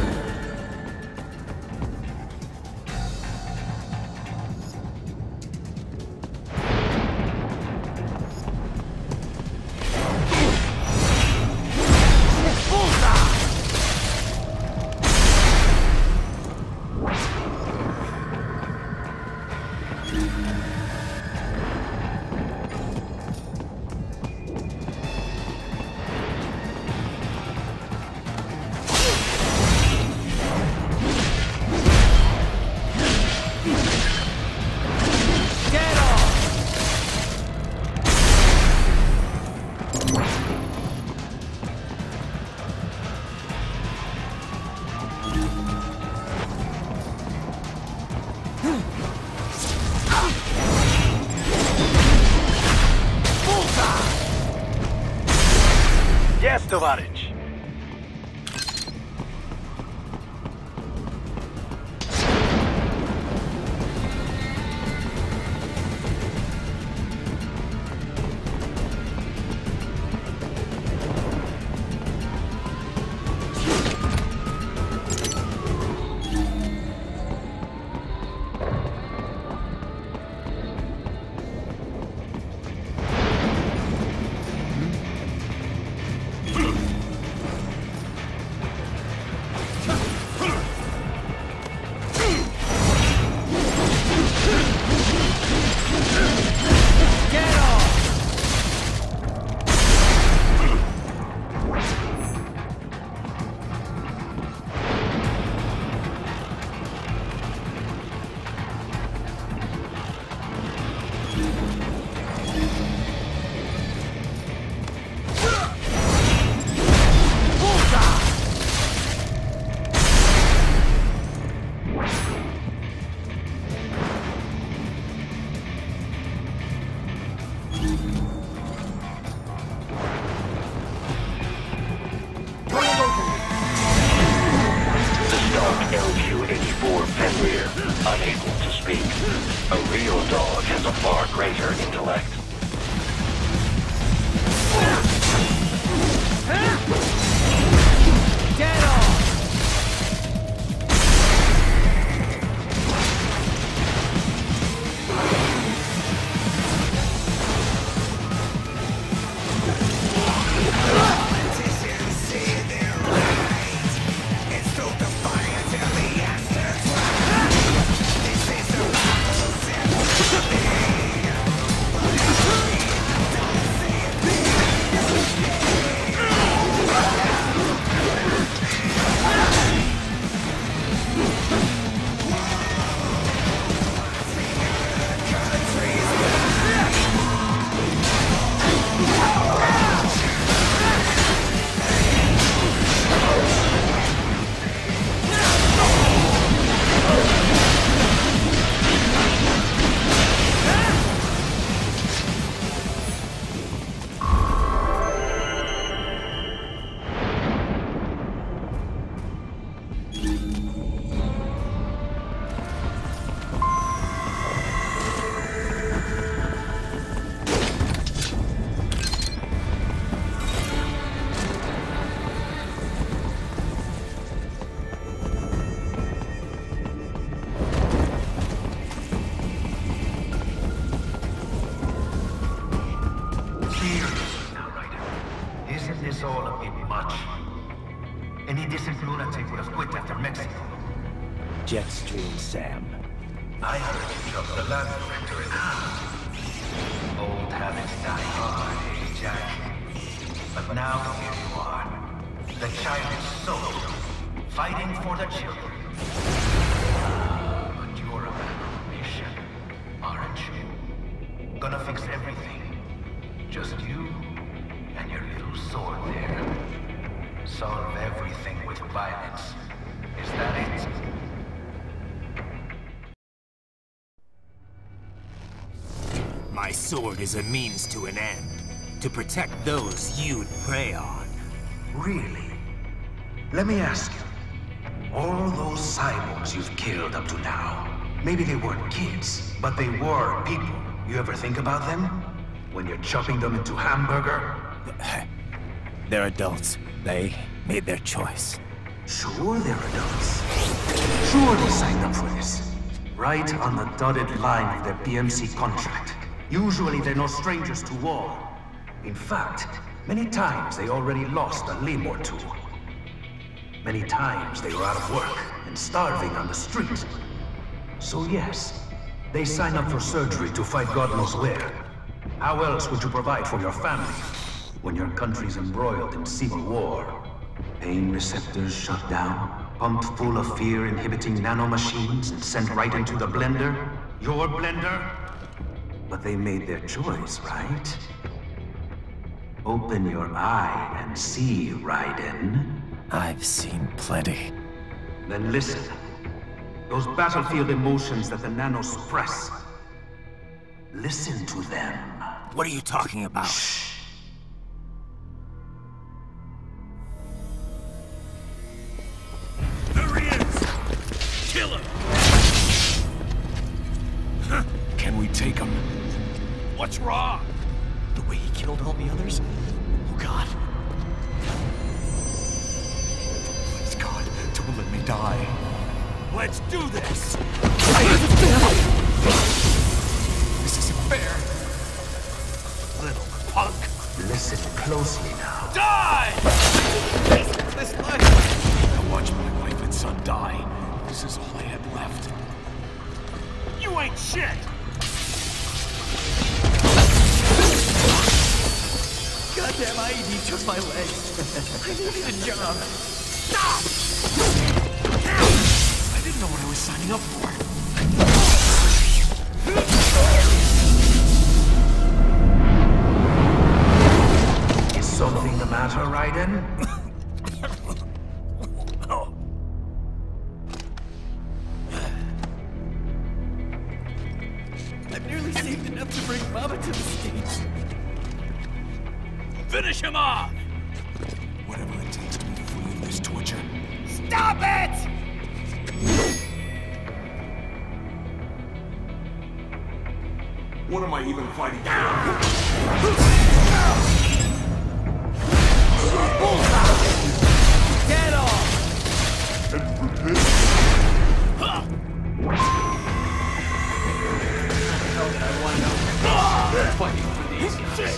tovarich. Ch3&4 Fenrir, unable to speak. A real dog has a far greater intellect. Get off! Isn't this all a bit much? Any decent lunatic would have quit after Mexico. Jetstream, Sam. I heard you dropped the lab director in half. Old habits die hard, eh, Jack? But now here you are. The child is sold, fighting for the children. But you're a man on a mission, aren't you? Gonna fix everything. Just you and your little sword there. Solve everything with violence. Is that it? My sword is a means to an end. To protect those you'd prey on. Really? Let me ask you. All those cyborgs you've killed up to now, maybe they weren't kids, but they were people. You ever think about them? When you're chopping them into hamburger? They're adults. They made their choice. Sure they're adults. Sure they signed up for this. Right on the dotted line of their BMC contract. Usually they're no strangers to war. In fact, many times they already lost a limb or two. Many times they were out of work and starving on the street. So yes, they sign up for surgery to fight God knows where. How else would you provide for your family when your country's embroiled in civil war? Pain receptors shut down, pumped full of fear-inhibiting nanomachines and sent right into the blender? Your blender? But they made their choice, right? Open your eye and see, Raiden. I've seen plenty. Then listen. Those battlefield emotions that the nanos suppress. Listen to them. What are you talking about? Shh. Kill him! Can we take him? What's wrong? The way he killed all the others? Oh, God. Please, God, don't let me die. Let's do this! This isn't fair. Little punk! Listen closely now. Die! This life! I watched my wife and son die. This is all I had left. You ain't shit! Goddamn IED took my legs. I needed a job. Stop! I didn't know what I was signing up for. Is something the matter, Raiden? I've nearly saved enough to bring Mama to the States. Finish him off! Whatever it takes to be free of this torture. Stop it! What am I even fighting for? Get off! And for this... Fighting for these guys.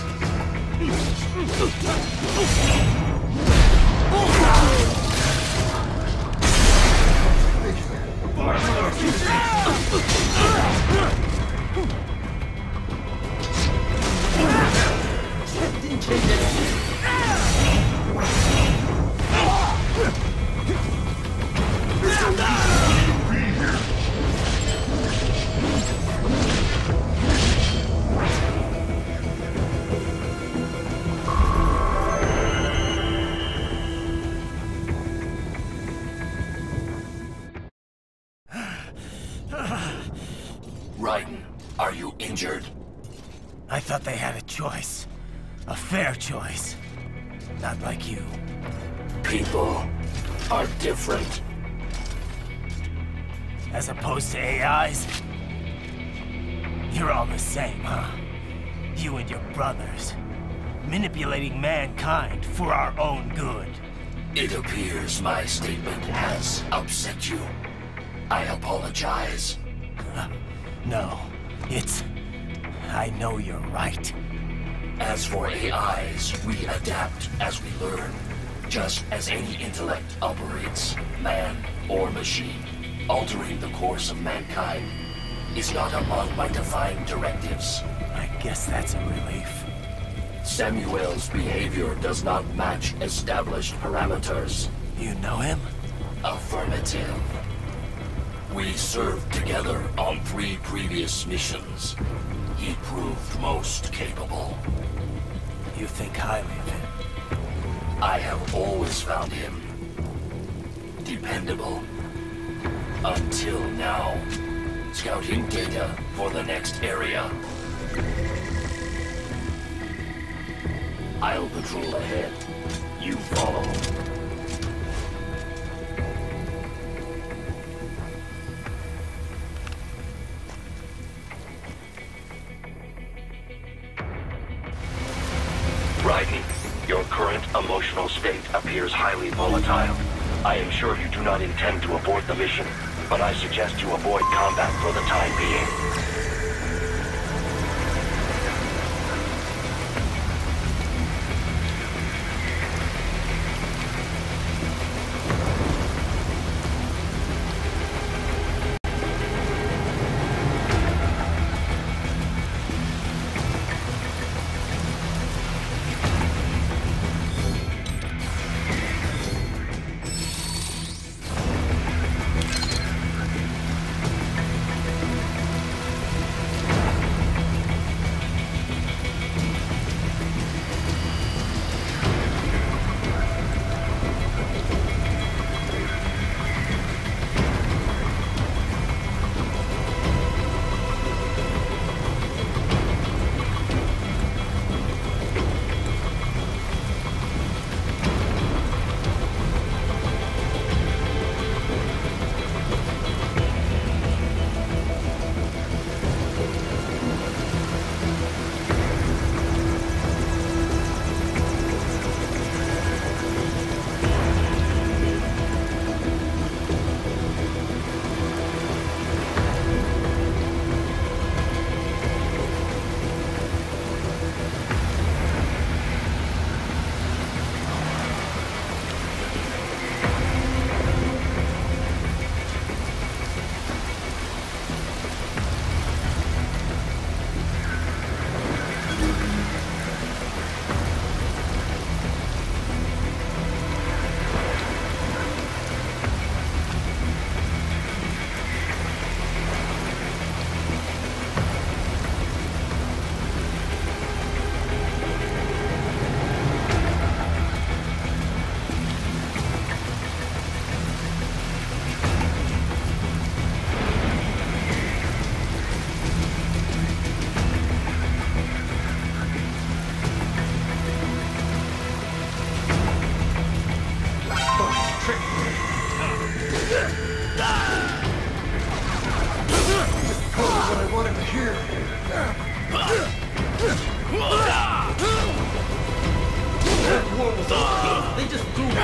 Raiden, are you injured? I thought they had a choice. A fair choice. Not like you. People are different. As opposed to AIs? You're all the same, huh? You and your brothers. Manipulating mankind for our own good. It appears my statement has upset you. I apologize. No, it's... I know you're right. As for AIs, we adapt as we learn. Just as any intellect operates, man or machine. Altering the course of mankind is not among my defined directives. I guess that's a relief. Samuel's behavior does not match established parameters. You know him? Affirmative. We served together on 3 previous missions. He proved most capable. You think highly of him? I have always found him dependable. Until now. Scouting data for the next area. I'll patrol ahead. You follow. Raiden, your current emotional state appears highly volatile. I am sure you do not intend to abort the mission, but I suggest you avoid combat for the time being. here. That war was all they just threw me away.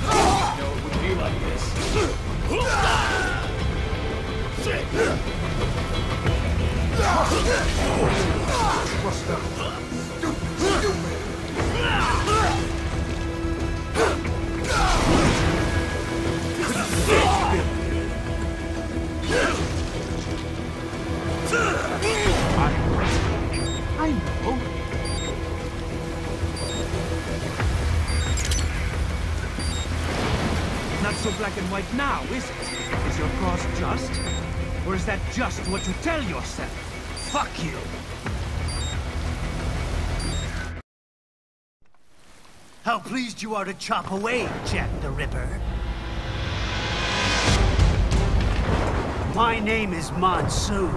You know, it would be like this. What's that? Stupid! I know. Not so black and white now, is it? Is your cause just? Or is that just what you tell yourself? Fuck you! How pleased you are to chop away, Jack the Ripper. My name is Monsoon,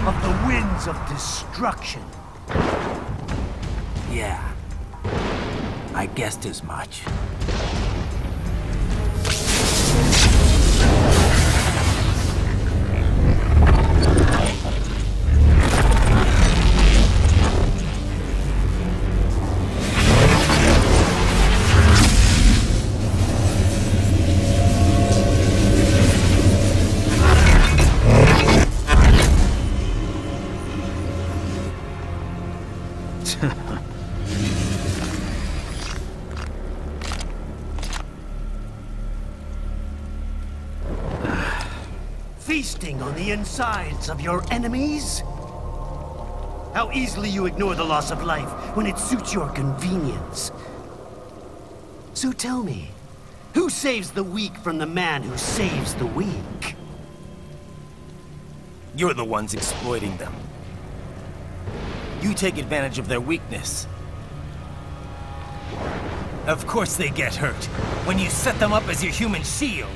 of the Winds of Destruction. Yeah. I guessed as much. Feasting on the insides of your enemies? How easily you ignore the loss of life when it suits your convenience. So tell me, who saves the weak from the man who saves the weak? You're the ones exploiting them. You take advantage of their weakness. Of course they get hurt when you set them up as your human shield.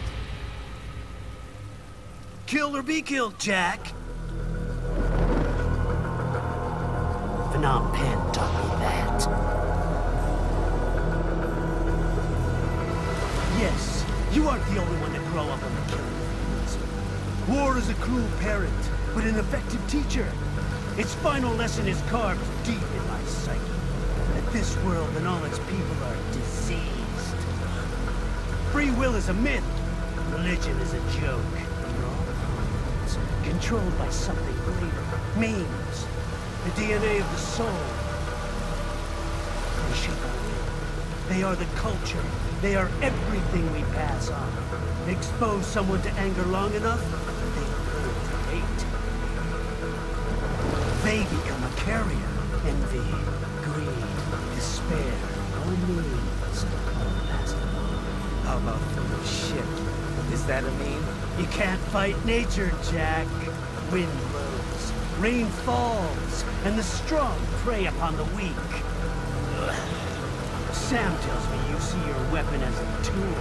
Kill or be killed, Jack. Phnom Penh taught me that. Yes, you aren't the only one to grow up on the killing fields. War is a cruel parent, but an effective teacher. Its final lesson is carved deep in my psyche. That this world and all its people are diseased. Free will is a myth. Religion is a joke. Controlled by something greater. Memes. The DNA of the soul. They shape our will. They are the culture. They are everything we pass on. Expose someone to anger long enough, they learn to hate. They become a carrier. Envy, greed, despair, all means. All pass them on. How about full of shit? Is that a meme? You can't fight nature, Jack. Wind blows, rain falls, and the strong prey upon the weak. Sam tells me you see your weapon as a tool.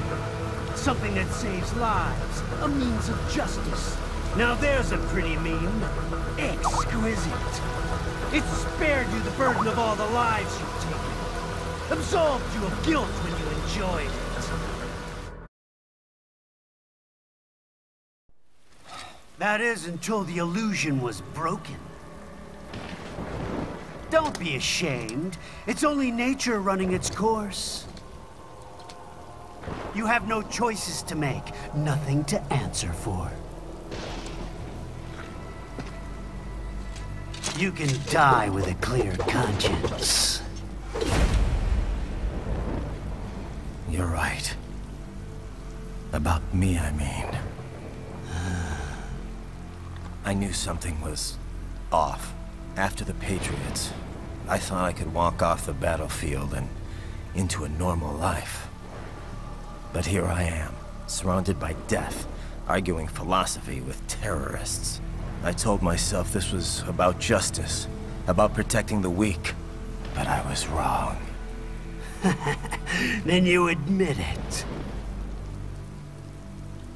Something that saves lives, a means of justice. Now there's a pretty meme. Exquisite. It spared you the burden of all the lives you've taken. Absolved you of guilt when you enjoyed it. That is until the illusion was broken. Don't be ashamed. It's only nature running its course. You have no choices to make, nothing to answer for. You can die with a clear conscience. You're right. About me, I mean. I knew something was off. After the Patriots, I thought I could walk off the battlefield and into a normal life. But here I am, surrounded by death, arguing philosophy with terrorists. I told myself this was about justice, about protecting the weak, but I was wrong. Then you admit it.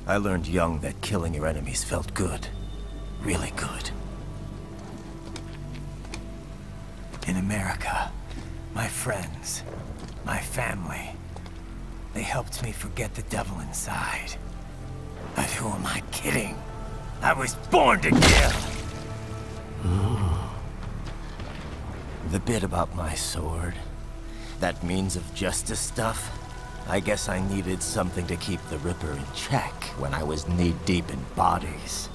I learned young that killing your enemies felt good. Really good. In America, my friends, my family, they helped me forget the devil inside. I But who am I kidding? I was born to kill! The bit about my sword, that means of justice stuff, I guess I needed something to keep the Ripper in check when I was knee-deep in bodies.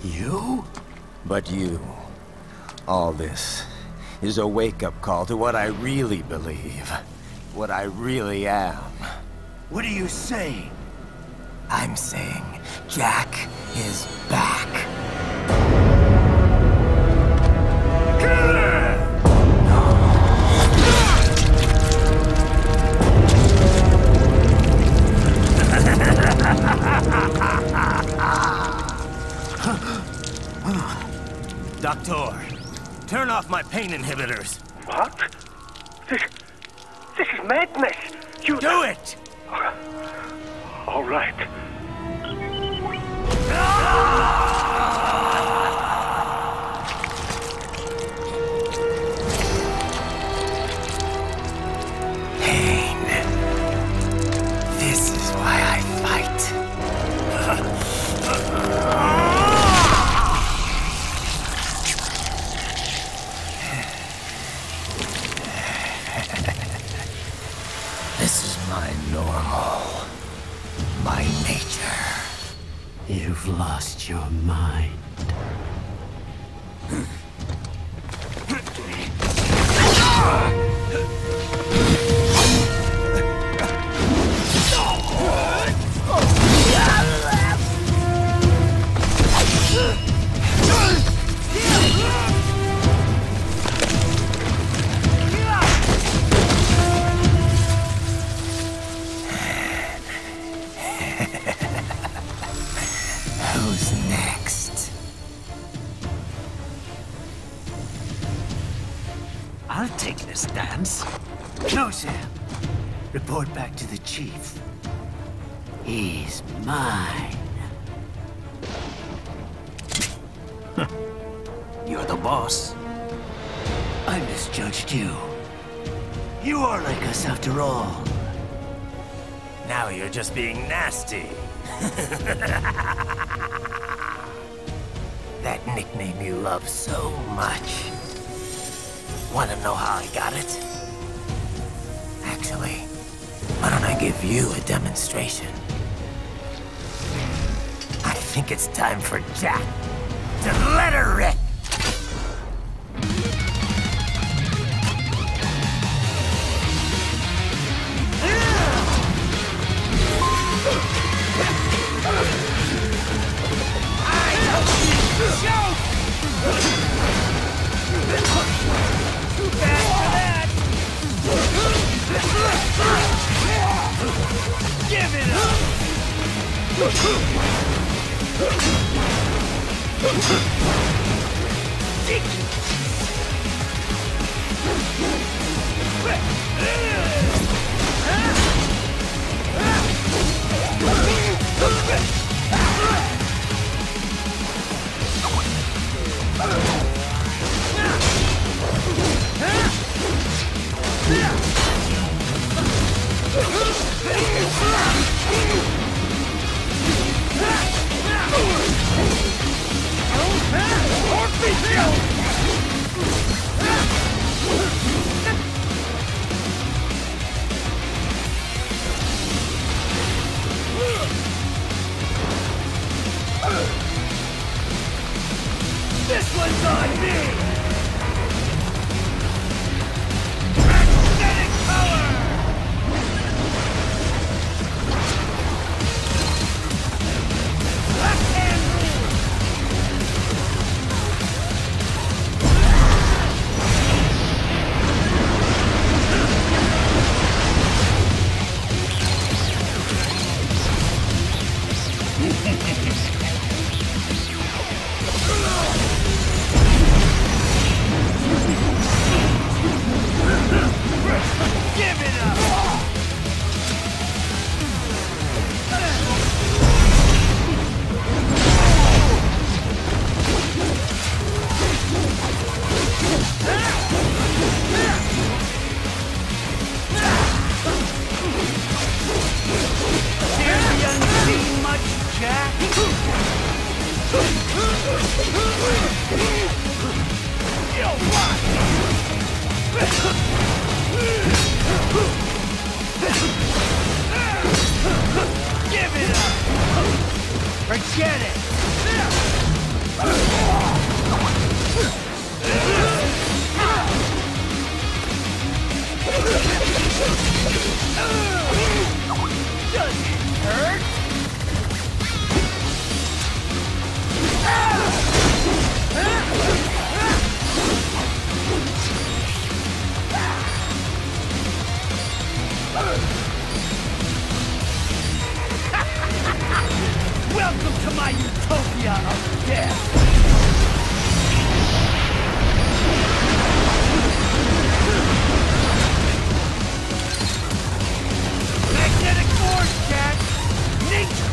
You? But you, all this, is a wake-up call to what I really believe. What I really am. What are you saying? I'm saying Jack is back. Doctor, turn off my pain inhibitors. What? This is madness. You do it! All right. Pain. This is why I fight. This is my normal. My nature. You've lost your mind. Who's next? I'll take this dance. Closer. Report back to the chief. He's mine. You're the boss. I misjudged you. You are like us after all. Now you're just being nasty. That nickname you love so much. Want to know how I got it? Actually, why don't I give you a demonstration? I think it's time for Jack to let her rip. Too bad for that! Give it up! This one's on me! Magnetic power! Left hand rule! Give it up! Champions see much Jack! Give it up! Forget it! Does it hurt? Welcome to my utopia of death! Magnetic force, Jack! Nature!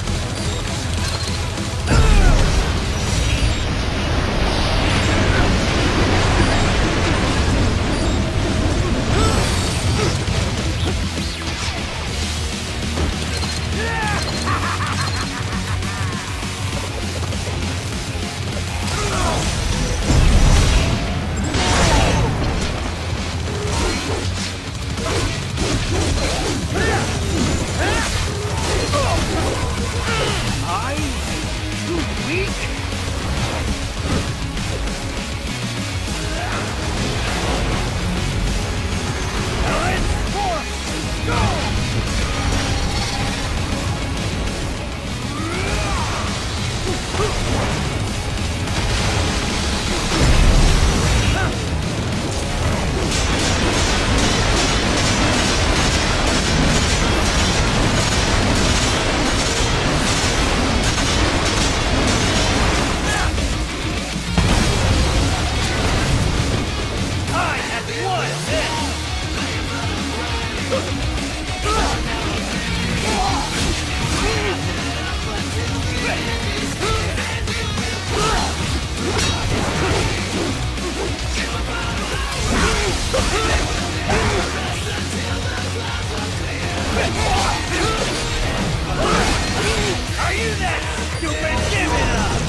Are you that stupid? Give it up!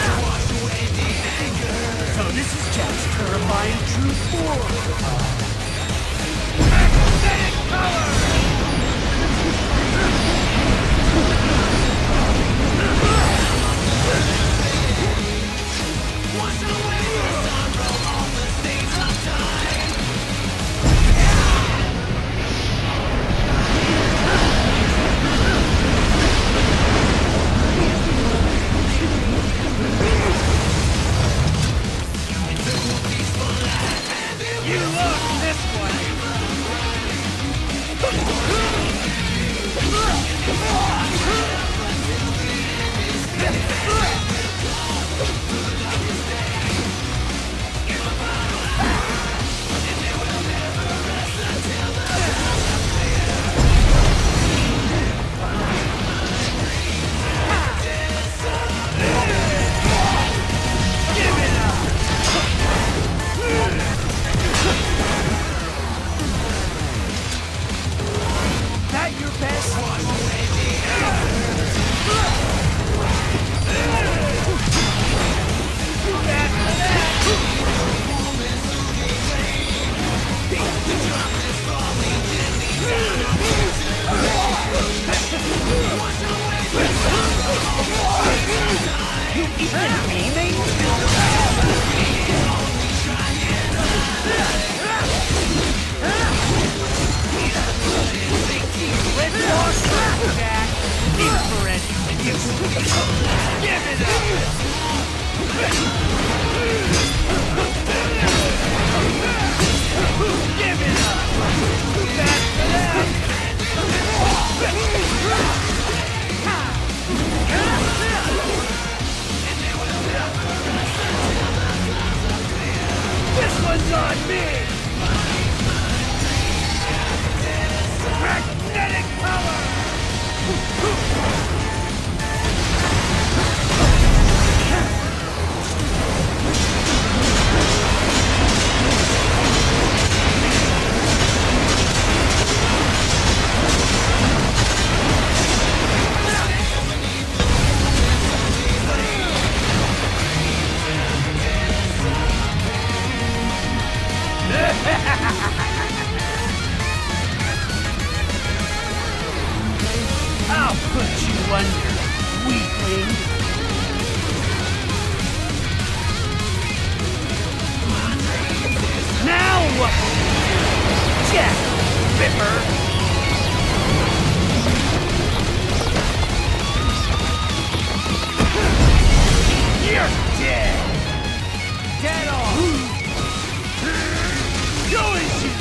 Wash away the anger. So this is Jack's terrifying true form. Magnetic power! Wash away the sorrow, all the stains of time. You lost this one! I'll put you under, weakling. Now what will you do, Jack Ripper? You're dead! Dead on! Go as you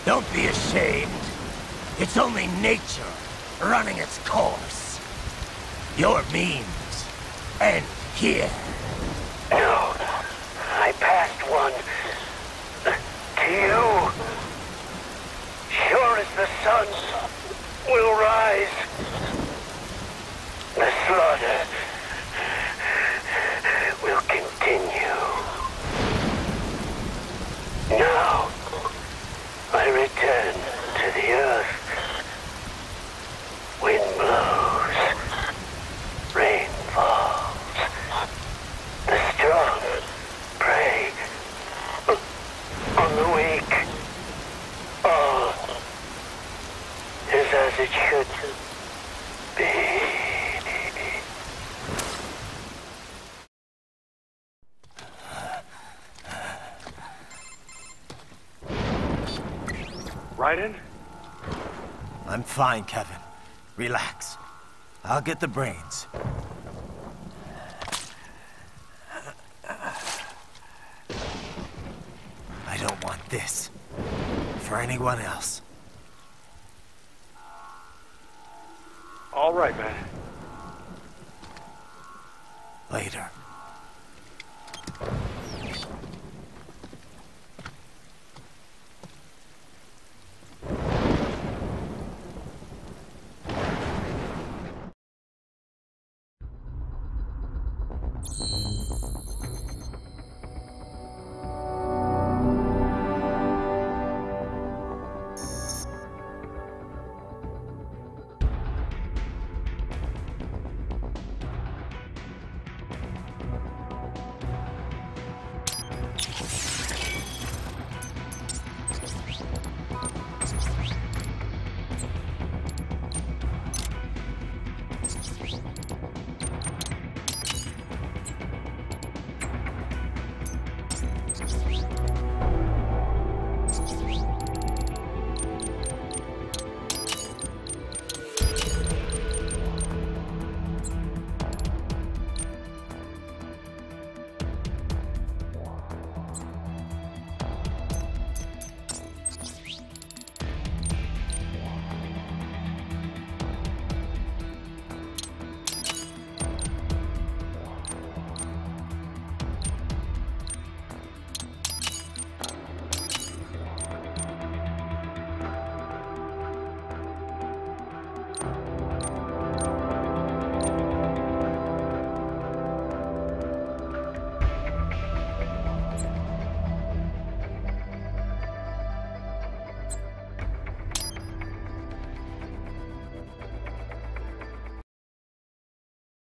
Don't be ashamed. It's only nature running its course. Your means end here. No, I passed one. To you. Sure as the sun will rise. The slaughter will continue. Now, I return to the earth. Wind blows. Rain falls. The strong prey on the weak. All is as it should be. Raiden? I'm fine, Kevin. Relax. I'll get the brains. I don't want this for anyone else. All right, man. Later.